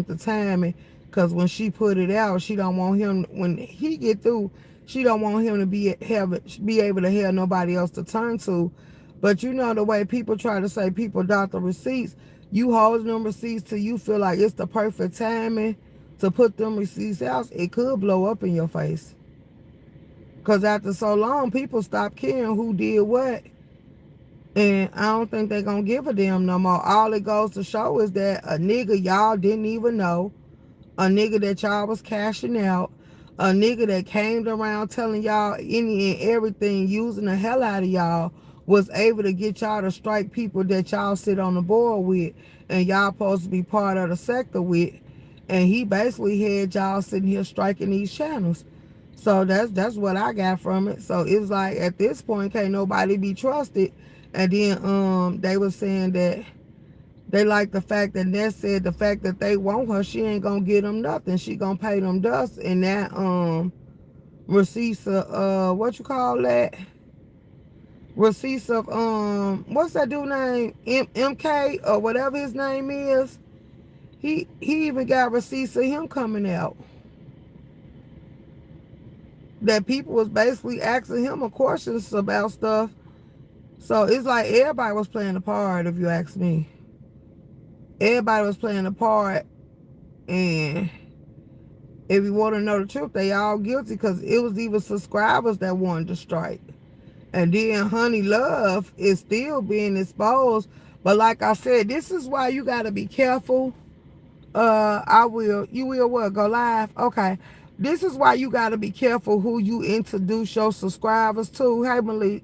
the timing, cause when she put it out, she don't want him. When he get through, she don't want him to be able to have nobody else to turn to. But you know the way people try to say people doubt the receipts. You hold them receipts till you feel like it's the perfect timing to put them receipts out. It could blow up in your face. Because after so long, people stop caring who did what. And I don't think they're going to give a damn no more. All it goes to show is that a nigga y'all didn't even know, a nigga that y'all was cashing out, a nigga that came around telling y'all any and everything, using the hell out of y'all, was able to get y'all to strike people that y'all sit on the board with and y'all supposed to be part of the sector with. And he basically had y'all sitting here striking these channels. So that's what I got from it. So it's like at this point, can't nobody be trusted. And then they were saying that they like the fact that Ness said the fact that they want her, she ain't gonna get them nothing. She gonna pay them dust. And that receipts of what you call that? Receipts of what's that dude name? MK or whatever his name is. He even got receipts of him coming out. That people was basically asking him a questions about stuff. So it's like everybody was playing a part, if you ask me. Everybody was playing a part, and if you want to know the truth, they all guilty because it was even subscribers that wanted to strike. And then Honey Love is still being exposed. But like I said, this is why you got to be careful. You will what? Go live? Okay. This is why you got to be careful who you introduce your subscribers to. Hey, Malik.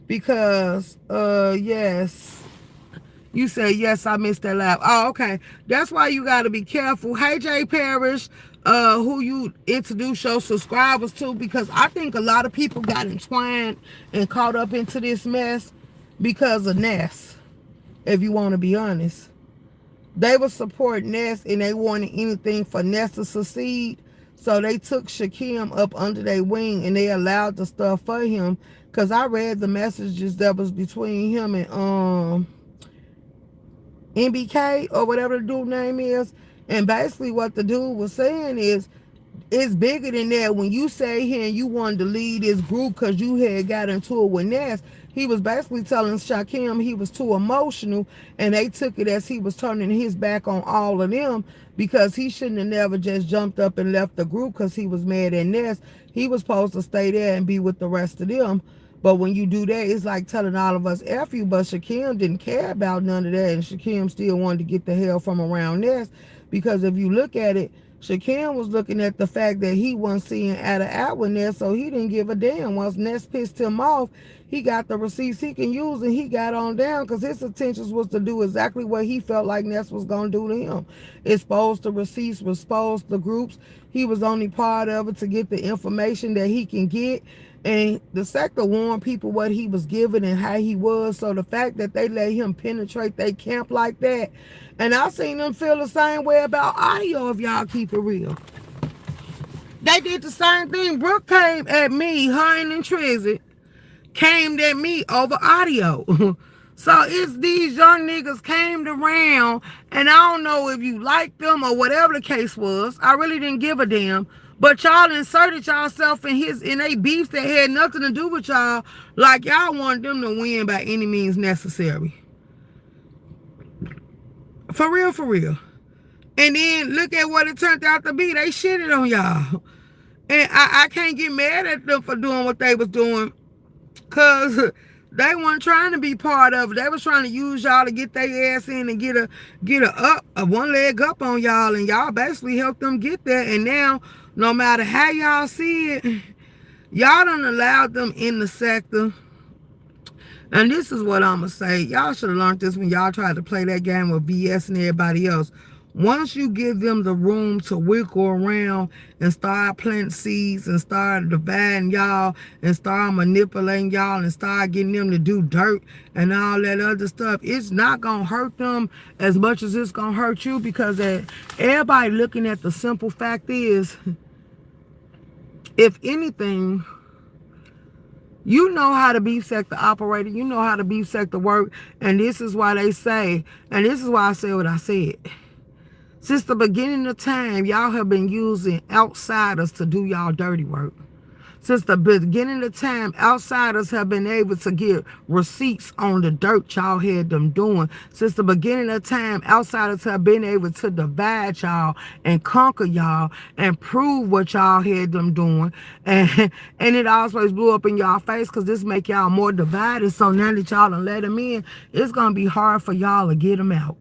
Because, yes. You say, yes, I missed that live. Oh, okay. That's why you got to be careful. Hey, Jay Parrish, who you introduce your subscribers to, because I think a lot of people got entwined and caught up into this mess because of Ness, if you want to be honest. They would support Ness and they wanted anything for Ness to succeed. So they took Shakim up under their wing and they allowed the stuff for him. Because I read the messages that was between him and NBK or whatever the dude name is. And basically what the dude was saying is, it's bigger than that. When you say here and you wanted to lead this group because you had got into it with Ness, he was basically telling Shakim he was too emotional, and they took it as he was turning his back on all of them because he shouldn't have never just jumped up and left the group because he was mad at Ness. He was supposed to stay there and be with the rest of them. But when you do that, it's like telling all of us F you, but Shakim didn't care about none of that, and Shakim still wanted to get the hell from around Ness because if you look at it, Shakim was looking at the fact that he wasn't seeing out of out with Ness, so he didn't give a damn. Once Ness pissed him off, he got the receipts he can use and he got on down because his intentions was to do exactly what he felt like Ness was going to do to him. Expose the receipts, expose the groups. He was only part of it to get the information that he can get. And the sector warned people what he was giving and how he was. So the fact that they let him penetrate their camp like that, and I seen them feel the same way about audio if y'all keep it real. They did the same thing. Brooke came at me, her and Trizzy came at me over audio. So it's these young niggas came around, and I don't know if you liked them or whatever the case was. I really didn't give a damn. But y'all inserted yourself in they beefs that had nothing to do with y'all, like y'all wanted them to win by any means necessary. For real, for real. And then look at what it turned out to be. They shitted on y'all. And I can't get mad at them for doing what they was doing, because they weren't trying to be part of it. They was trying to use y'all to get their ass in and get a one leg up on y'all, and y'all basically helped them get there. And now, no matter how y'all see it, y'all done allowed them in the sector. And this is what I'm going to say. Y'all should have learned this when y'all tried to play that game with BS and everybody else. Once you give them the room to wiggle around and start planting seeds and start dividing y'all and start manipulating y'all and start getting them to do dirt and all that other stuff, it's not going to hurt them as much as it's going to hurt you, because everybody looking at the simple fact is, if anything, you know how to beef sector operate, you know how to beef sector work, and this is why they say, and this is why I said what I said. Since the beginning of time, y'all have been using outsiders to do y'all dirty work. Since the beginning of time, outsiders have been able to get receipts on the dirt y'all had them doing. Since the beginning of time, outsiders have been able to divide y'all and conquer y'all and prove what y'all had them doing. And it always blew up in y'all face because this make y'all more divided. So now that y'all done let them in, it's going to be hard for y'all to get them out.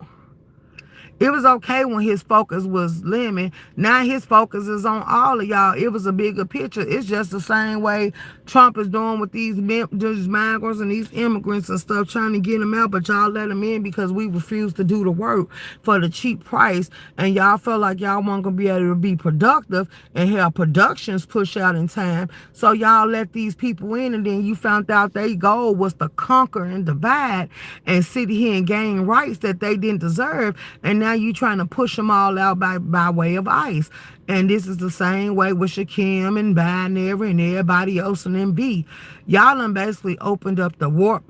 It was okay when his focus was Lemon. Now his focus is on all of y'all. It was a bigger picture. It's just the same way Trump is doing with these migrants and these immigrants and stuff, trying to get them out, but y'all let them in because we refuse to do the work for the cheap price. And y'all feel like y'all weren't going to be able to be productive and have productions push out in time. So y'all let these people in, and then you found out their goal was to conquer and divide and sit here and gain rights that they didn't deserve. And now you trying to push them all out by way of ICE. And this is the same way with Shakim and Binary and everybody else in MB. Y'all done basically opened up the warp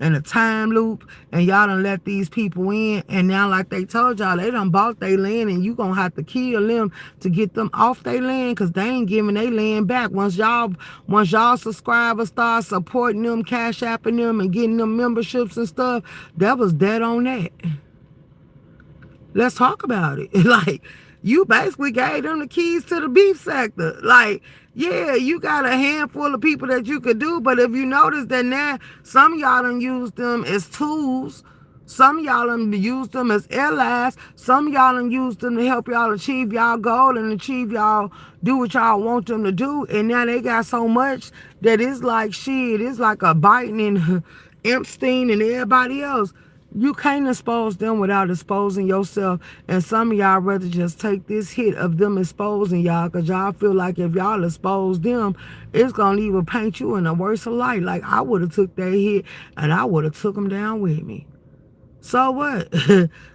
and the time loop, and y'all done let these people in. And now, like they told y'all, they done bought their land, and you gonna have to kill them to get them off their land, because they ain't giving their land back. Once y'all subscribers start supporting them, cash apping them, and getting them memberships and stuff, that was dead on that. Let's talk about it. Like, you basically gave them the keys to the beef sector. Like, yeah, you got a handful of people that you could do, but if you notice that now, some of y'all done use them as tools. Some of y'all done use them as allies. Some of y'all done use them to help y'all achieve y'all goal and achieve y'all do what y'all want them to do. And now they got so much that it's like shit. It's like a Biden and Epstein and everybody else. You can't expose them without exposing yourself. And some of y'all rather just take this hit of them exposing y'all, because y'all feel like if y'all expose them, it's going to even paint you in a worse light. Like, I would have took that hit and I would have took them down with me. So what?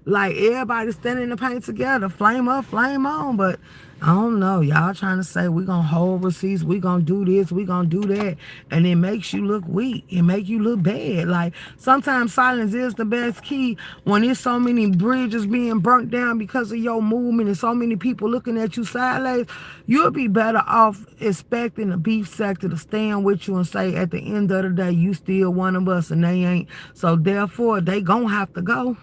Like, everybody standing in the paint together, flame up, flame on. But I don't know. Y'all trying to say we going to hold receipts, we going to do this, we going to do that. And it makes you look weak. It make you look bad. Like, sometimes silence is the best key when there's so many bridges being burnt down because of your movement and so many people looking at you sideways. You'll be better off expecting the beef sector to stand with you and say, at the end of the day, you still one of us, and they ain't. So therefore, they gonna have to go.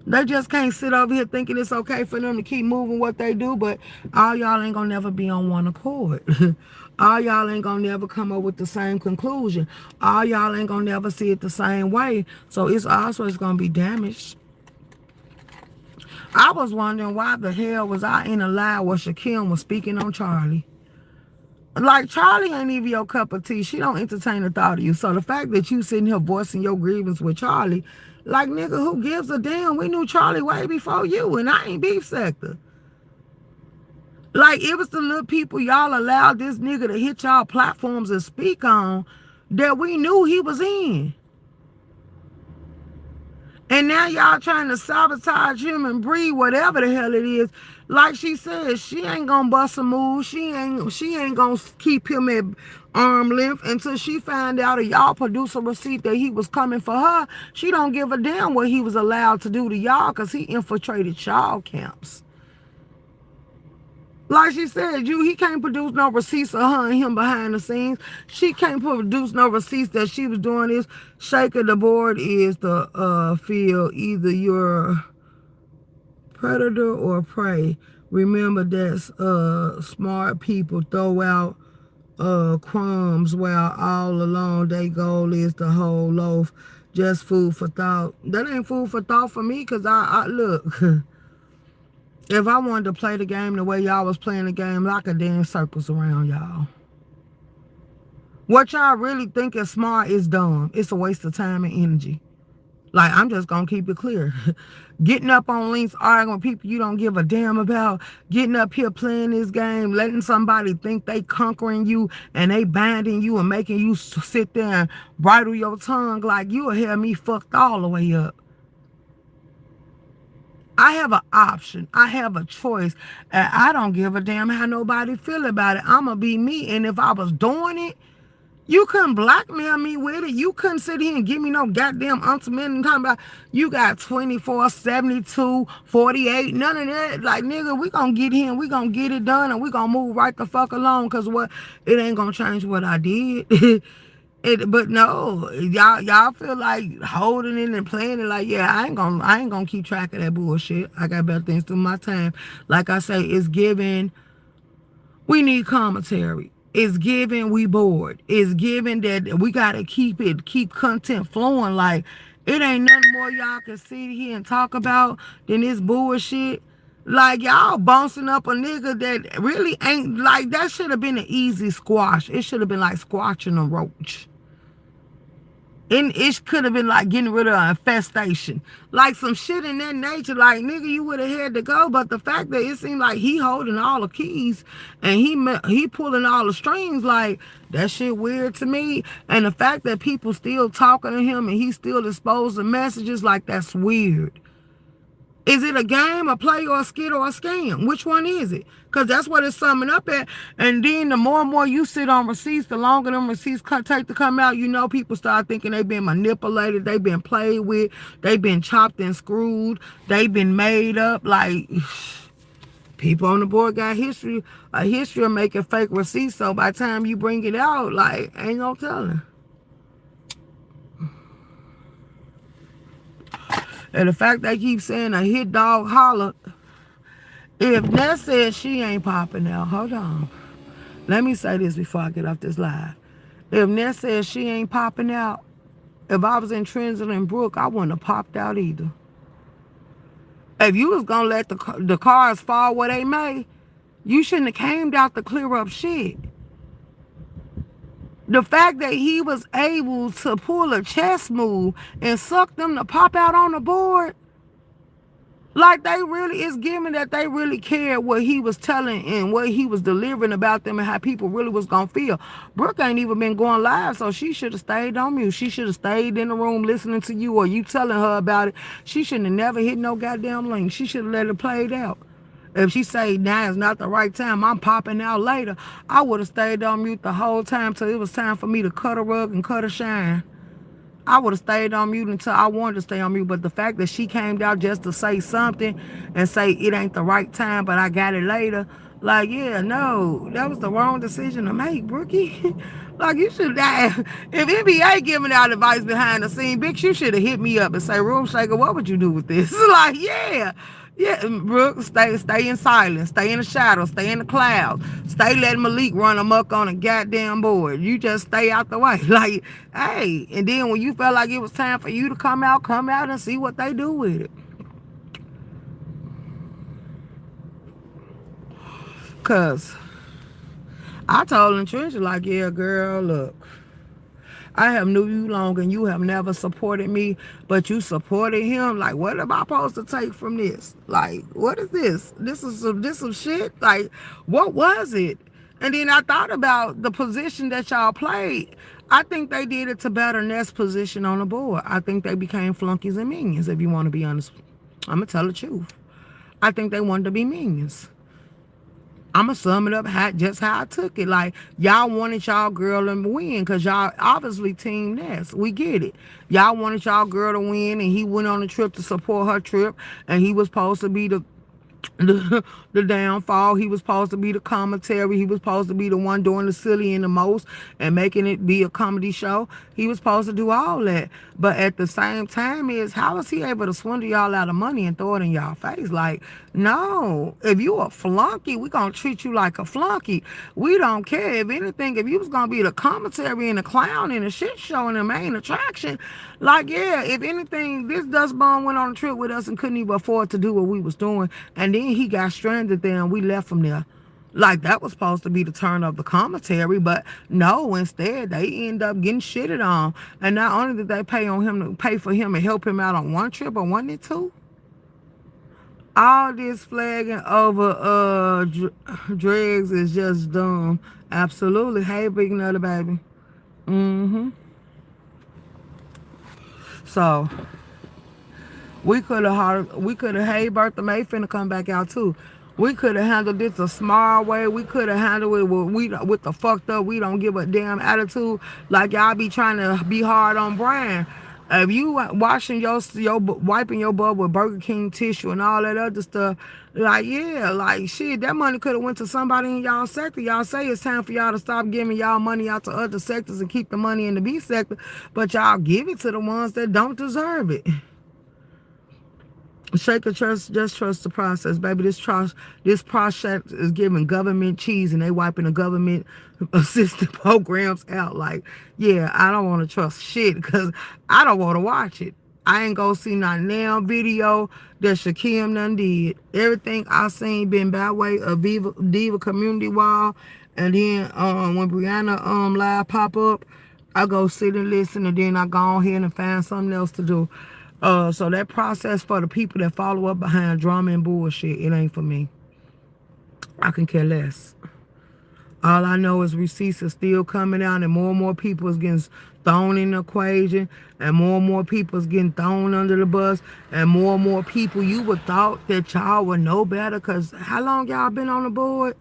They just can't sit over here thinking it's okay for them to keep moving what they do, but all y'all ain't gonna never be on one accord. All y'all ain't gonna never come up with the same conclusion. All y'all ain't gonna never see it the same way. So it's also gonna be damaged. I was wondering why the hell was I in a lie where Shakim was speaking on Charlie. Like, Charlie ain't even your cup of tea. She don't entertain the thought of you. So the fact that you sitting here voicing your grievance with Charlie, like, nigga, who gives a damn? We knew Charlie way before you, and I ain't beef sector. Like, it was the little people y'all allowed this nigga to hit y'all platforms and speak on that we knew he was in. And now y'all trying to sabotage him and breed whatever the hell it is. Like she said, she ain't gonna bust a move. She ain't gonna keep him at arm length until she find out, or y'all produce a receipt that he was coming for her. She don't give a damn what he was allowed to do to y'all, because he infiltrated y'all camps. Like she said, he can't produce no receipts of her and him behind the scenes. She can't produce no receipts that she was doing this. Shake of the board is the field. Either you're predator or prey. Remember that smart people throw out crumbs while all along their goal is the whole loaf. Just food for thought. That ain't food for thought for me, because I look... If I wanted to play the game the way y'all was playing the game, I could dance circles around y'all. What y'all really think is smart is dumb. It's a waste of time and energy. Like, I'm just going to keep it clear. Getting up on links, arguing with people you don't give a damn about. Getting up here playing this game, letting somebody think they conquering you and they binding you and making you sit there and bridle your tongue like you'll hear me fucked all the way up. I have an option. I have a choice. And I don't give a damn how nobody feel about it. I'm going to be me. And if I was doing it, you couldn't blackmail me with it. You couldn't sit here and give me no goddamn ultimate and talking about you got 24, 72, 48, none of that. Like, nigga, we going to get him. We going to get it done, and we going to move right the fuck along, because what? It ain't going to change what I did. But no, y'all feel like holding it and playing it like, yeah, I ain't gonna keep track of that bullshit. I got better things to do my time. Like I say, it's given we need commentary. It's given we bored. It's given that we gotta keep content flowing. Like, It ain't nothing more y'all can sit here and talk about than this bullshit. Like, y'all bouncing up a nigga that really ain't, like, that should have been an easy squash. It should have been like squashing a roach. And it could have been like getting rid of an infestation. Like some shit in that nature. Like, nigga, you would have had to go. But the fact that it seemed like he holding all the keys and he pulling all the strings, like, that shit weird to me. And the fact that people still talking to him and he still exposing messages, like, that's weird. Is it a game, a play, or a skit, or a scam? Which one is it? Because that's what it's summing up at. And then the more and more you sit on receipts, the longer them receipts take to come out, you know, people start thinking they've been manipulated, they've been played with, they've been chopped and screwed, they've been made up. Like, people on the board got a history of making fake receipts. So by the time you bring it out, like, ain't no telling. And the fact they keep saying a hit dog holler, if Ness says she ain't popping out, hold on. Let me say this before I get off this live. If Ness says she ain't popping out, if I was in Trinidad and Brook, I wouldn't have popped out either. If you was going to let the cars fall where they may, you shouldn't have came out to clear up shit. The fact that he was able to pull a chess move and suck them to pop out on the board, like, they really is giving that they really cared what he was telling and what he was delivering about them and how people really was gonna feel. Brooke ain't even been going live, so she should have stayed on mute. She should have stayed in the room listening to you or you telling her about it. She shouldn't have never hit no goddamn link. She should have let it play out. If she say now is not the right time, I'm popping out later, I would have stayed on mute the whole time till it was time for me to cut a rug and cut a shine. I would have stayed on mute until I wanted to stay on mute. But the fact that she came out just to say something and say it ain't the right time, but I got it later, like, yeah, no, that was the wrong decision to make, Brookie. Like, you should have, if NBA giving out advice behind the scene, bitch, you should have hit me up and say, Room Shaker, what would you do with this? Like, yeah. Yeah, Brooke, stay in silence, stay in the shadows, stay in the clouds, stay letting Malik run amok on a goddamn board. You just stay out the way. Like, hey, and then when you felt like it was time for you to come out and see what they do with it. Cause I told Trisha, like, yeah, girl, look, I have knew you long and you have never supported me, but you supported him. Like, what am I supposed to take from this? Like, what is this? This is some shit? Like, what was it? And then I thought about the position that y'all played. I think they did it to better Ness' position on the board. I think they became flunkies and minions, if you want to be honest. I'm going to tell the truth. I think they wanted to be minions. I'm going to sum it up just how I took it. Like, y'all wanted y'all girl to win because y'all obviously team Ness. We get it. Y'all wanted y'all girl to win, and he went on a trip to support her trip, and he was supposed to be the downfall. He was supposed to be the commentary. He was supposed to be the one doing the silly and the most and making it be a comedy show. He was supposed to do all that. But at the same time how is he able to swindle y'all out of money and throw it in y'all face? Like, no. If you a flunky, we gonna treat you like a flunky. We don't care. If anything, if you was gonna be the commentary and the clown and the shit show and the main attraction, like, yeah, if anything, this dust bomb went on a trip with us and couldn't even afford to do what we was doing. And then he got stranded there and we left him there. Like, that was supposed to be the turn of the commentary, but no, instead they end up getting shitted on. And not only did they pay for him and help him out on one trip, or wasn't it two? All this flagging over dregs is just dumb. Absolutely. Hey, big nutter baby. So we could have hey, Bertha May finna come back out too. We could have handled this a smart way. We could have handled it with the fucked up, we don't give a damn attitude. Like y'all be trying to be hard on Brian. If you washing wiping your butt with Burger King tissue and all that other stuff, like, yeah, like, shit, that money could have went to somebody in y'all sector. Y'all say it's time for y'all to stop giving y'all money out to other sectors and keep the money in the B sector, but y'all give it to the ones that don't deserve it. Shaker trust, just trust the process, baby. This process is giving government cheese and they wiping the government assisted programs out. Like, yeah, I don't want to trust shit because I don't want to watch it. I ain't go see not now video that Shakim done did. Everything I seen been by way of Diva Community Wall. And then when Brianna live pop up, I go sit and listen, and then I go ahead and find something else to do. So that process for the people that follow up behind drama and bullshit, it ain't for me. I can care less. All I know is receipts are still coming out, and more people is getting thrown in the equation, and more people is getting thrown under the bus, and more people you would thought that y'all would know better, because how long y'all been on the board?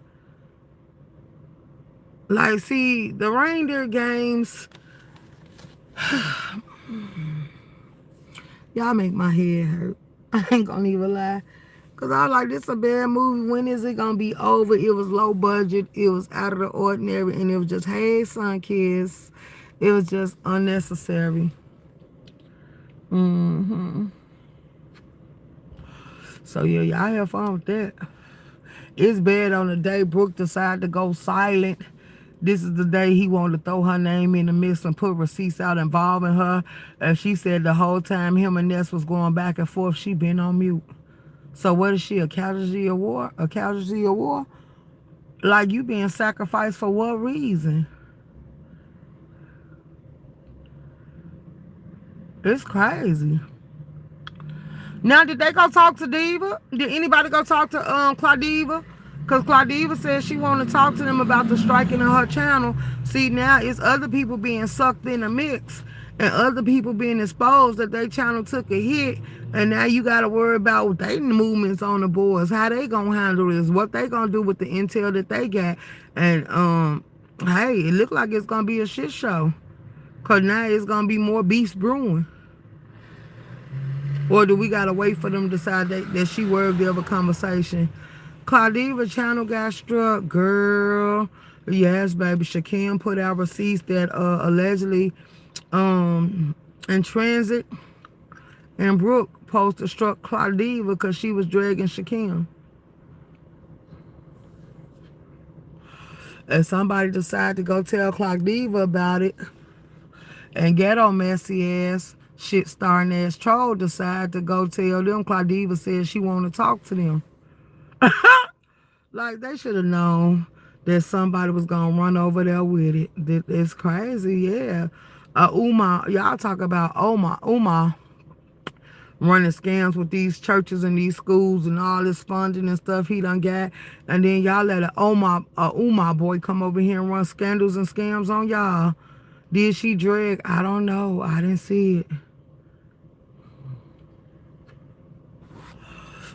Like, see, the reindeer games, y'all make my head hurt. I ain't gonna even lie. Because I was like, this is a bad movie. When is it going to be over? It was low budget. It was out of the ordinary. And it was just, hey, son, kids. It was just unnecessary. So, yeah, y'all have fun with that. It's bad on the day Brooke decided to go silent. This is the day he wanted to throw her name in the mix and put receipts out involving her. And she said the whole time him and Ness was going back and forth, she been on mute. So what is she, a casualty of war? A casualty of war? Like, you being sacrificed for what reason? It's crazy. Now, did they go talk to Diva? Did anybody go talk to Claudiva? Because Claudiva said she wanted to talk to them about the striking of her channel. See, now it's other people being sucked in the mix, and other people being exposed that their channel took a hit, and now you got to worry about their movements on the boards, how they going to handle this, what they going to do with the intel that they got. And, hey, it look like it's going to be a shit show, because now it's going to be more beefs brewing. Or do we got to wait for them to decide that she worthy of a conversation? Claudiva channel got struck. Girl. Yes, baby. Shakim put out receipts that allegedly in transit. And Brooke posted struck Claudiva because she was dragging Shakim. And somebody decided to go tell Claudiva about it. And ghetto messy ass, shit starring ass troll decided to go tell them. Claudiva said she want to talk to them. Like, they should have known that somebody was going to run over there with it. It's crazy, yeah. Umar, y'all talk about Umar running scams with these churches and these schools and all this funding and stuff he done got. And then y'all let a Umar boy come over here and run scandals and scams on y'all. Did she drag? I don't know. I didn't see it.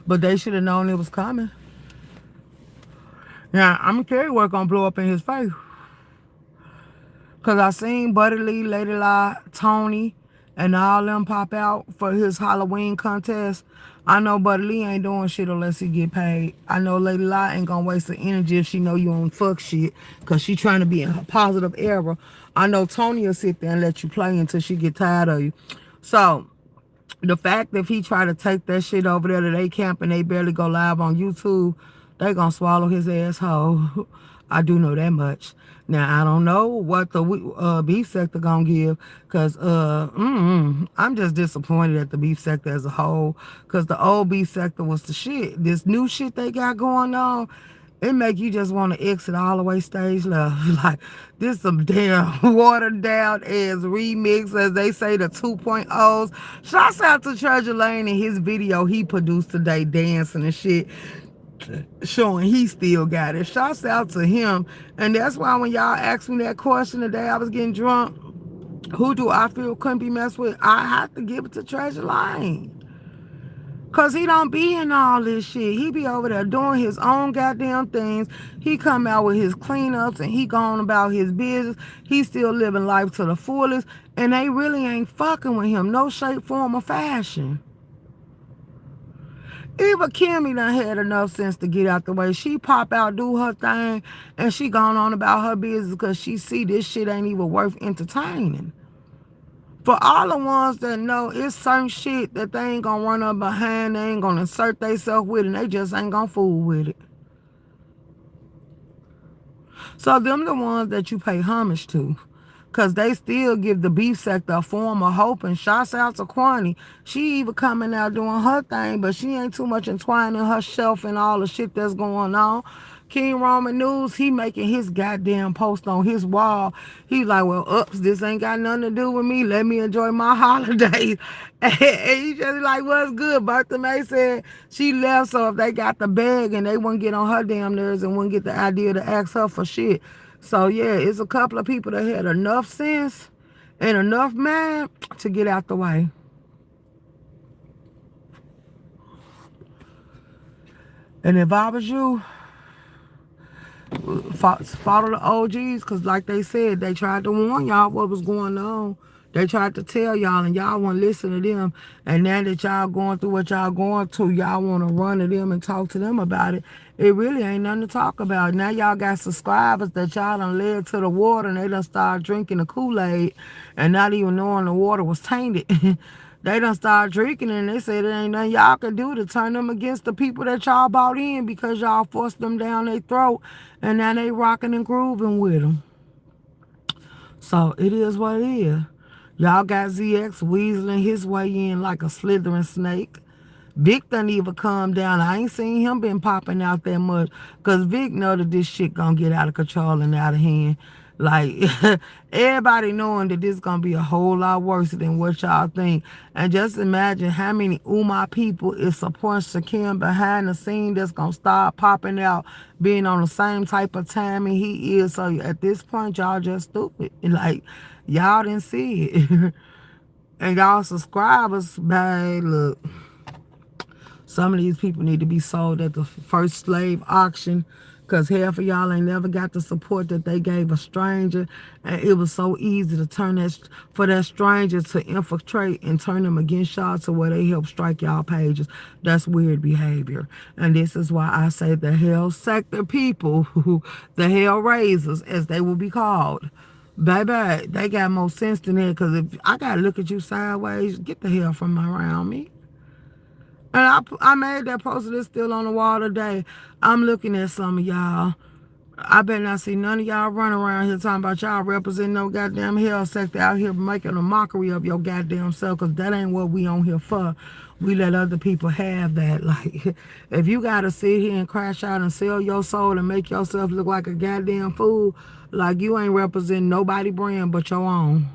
But they should have known it was coming. Now, I'm going to tell you what's going to blow up in his face. Because I seen Buddy Lee, Lady Lie, Tony, and all them pop out for his Halloween contest. I know Buddy Lee ain't doing shit unless he get paid. I know Lady Lie ain't going to waste the energy if she know you on fuck shit. Because she trying to be in her positive era. I know Tony will sit there and let you play until she get tired of you. So, the fact that if he try to take that shit over there to they camp and they barely go live on YouTube, they gonna swallow his asshole. I do know that much. Now, I don't know what the beef sector gonna give, because I'm just disappointed at the beef sector as a whole, because the old beef sector was the shit. This new shit they got going on, it make you just want to exit all the way stage left. Like, this some damn watered down ass remix, as they say, the 2.0s. Shouts out to Treasure Lane and his video he produced today, dancing and shit, showing he still got it. Shouts out to him. And that's why when y'all asked me that question the day I was getting drunk, who do I feel couldn't be messed with? I have to give it to Treasure Lane. Because he don't be in all this shit. He be over there doing his own goddamn things. He come out with his cleanups and he gone about his business. He still living life to the fullest. And they really ain't fucking with him. No shape, form, or fashion. Eva Kimmy done had enough sense to get out the way. She pop out, do her thing, and she gone on about her business because she see this shit ain't even worth entertaining. For all the ones that know it's certain shit that they ain't gonna run up behind, they ain't gonna insert themselves with, and they just ain't gonna fool with it. So them the ones that you pay homage to. because they still give the beef sector a form of hope. And shouts out to Kwani. She even coming out doing her thing, but she ain't too much entwining herself and all the shit that's going on. King Roman News, he making his goddamn post on his wall. He's like, well, ups, this ain't got nothing to do with me. Let me enjoy my holidays. And he just like, what's good? Bertha May said she left, so if they got the bag and they wouldn't get on her damn nerves and wouldn't get the idea to ask her for shit. So yeah, it's a couple of people that had enough sense and enough man to get out the way. And if I was you, follow the OGs, because like they said, they tried to warn y'all what was going on. They tried to tell y'all, and y'all want to listen to them. And now that y'all going through what y'all going through, y'all want to run to them and talk to them about it. It really ain't nothing to talk about. Now y'all got subscribers that y'all done led to the water, and they done started drinking the Kool-Aid and not even knowing the water was tainted. They done started drinking, and they said it ain't nothing y'all can do to turn them against the people that y'all bought in, because y'all forced them down their throat, and now they rocking and grooving with them. So it is what it is. Y'all got ZX weaseling his way in like a slithering snake. Vic done even calm down. I ain't seen him been popping out that much, because Vic know that this shit gonna get out of control and out of hand. Like, everybody knowing that this gonna be a whole lot worse than what y'all think. And just imagine how many Umar people is supporting Shakim behind the scene that's gonna start popping out, being on the same type of timing he is. So at this point, y'all just stupid. Like, y'all didn't see it. And y'all subscribers, babe, look. Some of these people need to be sold at the first slave auction, because half of y'all ain't never got the support that they gave a stranger. And it was so easy to turn for that stranger to infiltrate and turn them against y'all to where they help strike y'all pages. That's weird behavior. And this is why I say the hell sector people, the hell raisers, as they will be called. Baby, they got more sense than that, because if I got to look at you sideways, get the hell from around me. And I made that poster that's still on the wall today. I'm looking at some of y'all. I better not see none of y'all running around here talking about y'all representing no goddamn hell sector out here making a mockery of your goddamn self, because that ain't what we on here for. We let other people have that. Like, if you got to sit here and crash out and sell your soul and make yourself look like a goddamn fool, like you ain't representing nobody brand but your own.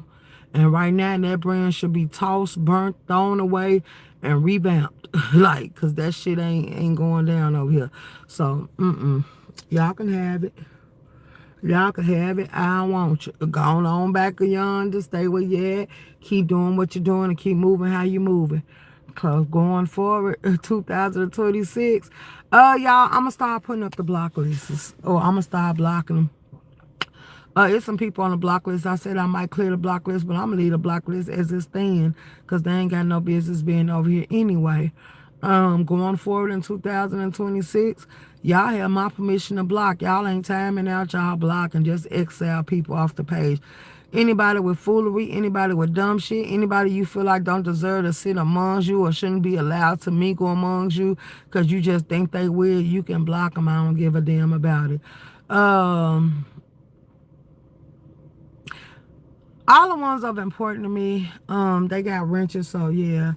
And right now, that brand should be tossed, burnt, thrown away, and revamped. Like, because that shit ain't going down over here. So, y'all can have it. Y'all can have it. I don't want you. Go on back yonder. Stay where you at. Keep doing what you're doing and keep moving how you moving. Because going forward, 2026, y'all, I'm going to start putting up the block lists. Or I'm going to start blocking them. It's some people on the block list. I said I might clear the block list, but I'm going to leave the block list as it stands, because they ain't got no business being over here anyway. Going forward in 2026, y'all have my permission to block. Y'all ain't timing out y'all block and just exile people off the page. Anybody with foolery, anybody with dumb shit, anybody you feel like don't deserve to sit amongst you or shouldn't be allowed to mingle amongst you because you just think they weird, you can block them. I don't give a damn about it. All the ones of important to me, they got wrenches, so yeah.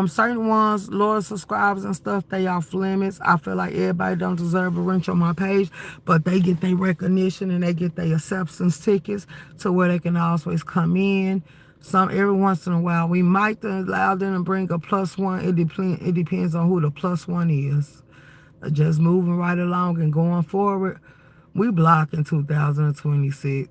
Certain ones, loyal subscribers and stuff, they off limits. I feel like everybody don't deserve a wrench on my page, but they get their recognition and they get their acceptance tickets to where they can always come in. Every once in a while, we might allow them to bring a +1. It depends on who the +1 is. Just moving right along and going forward. We block in 2026.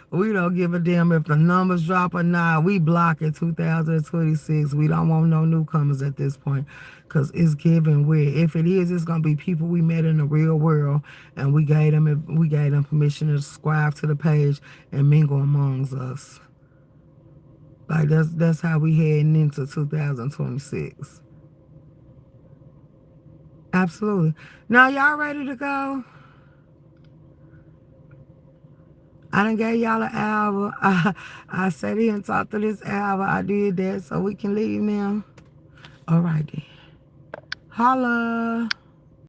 We don't give a damn if the numbers drop or not. We block in 2026. We don't want no newcomers at this point, because it's given where if it is, it's gonna be people we met in the real world, and we gave them permission to subscribe to the page and mingle amongst us. Like that's how we heading into 2026. Absolutely. Now y'all ready to go? I done gave y'all an hour. I sat here and talked to this hour. I did that, so we can leave now. All right then. Holla.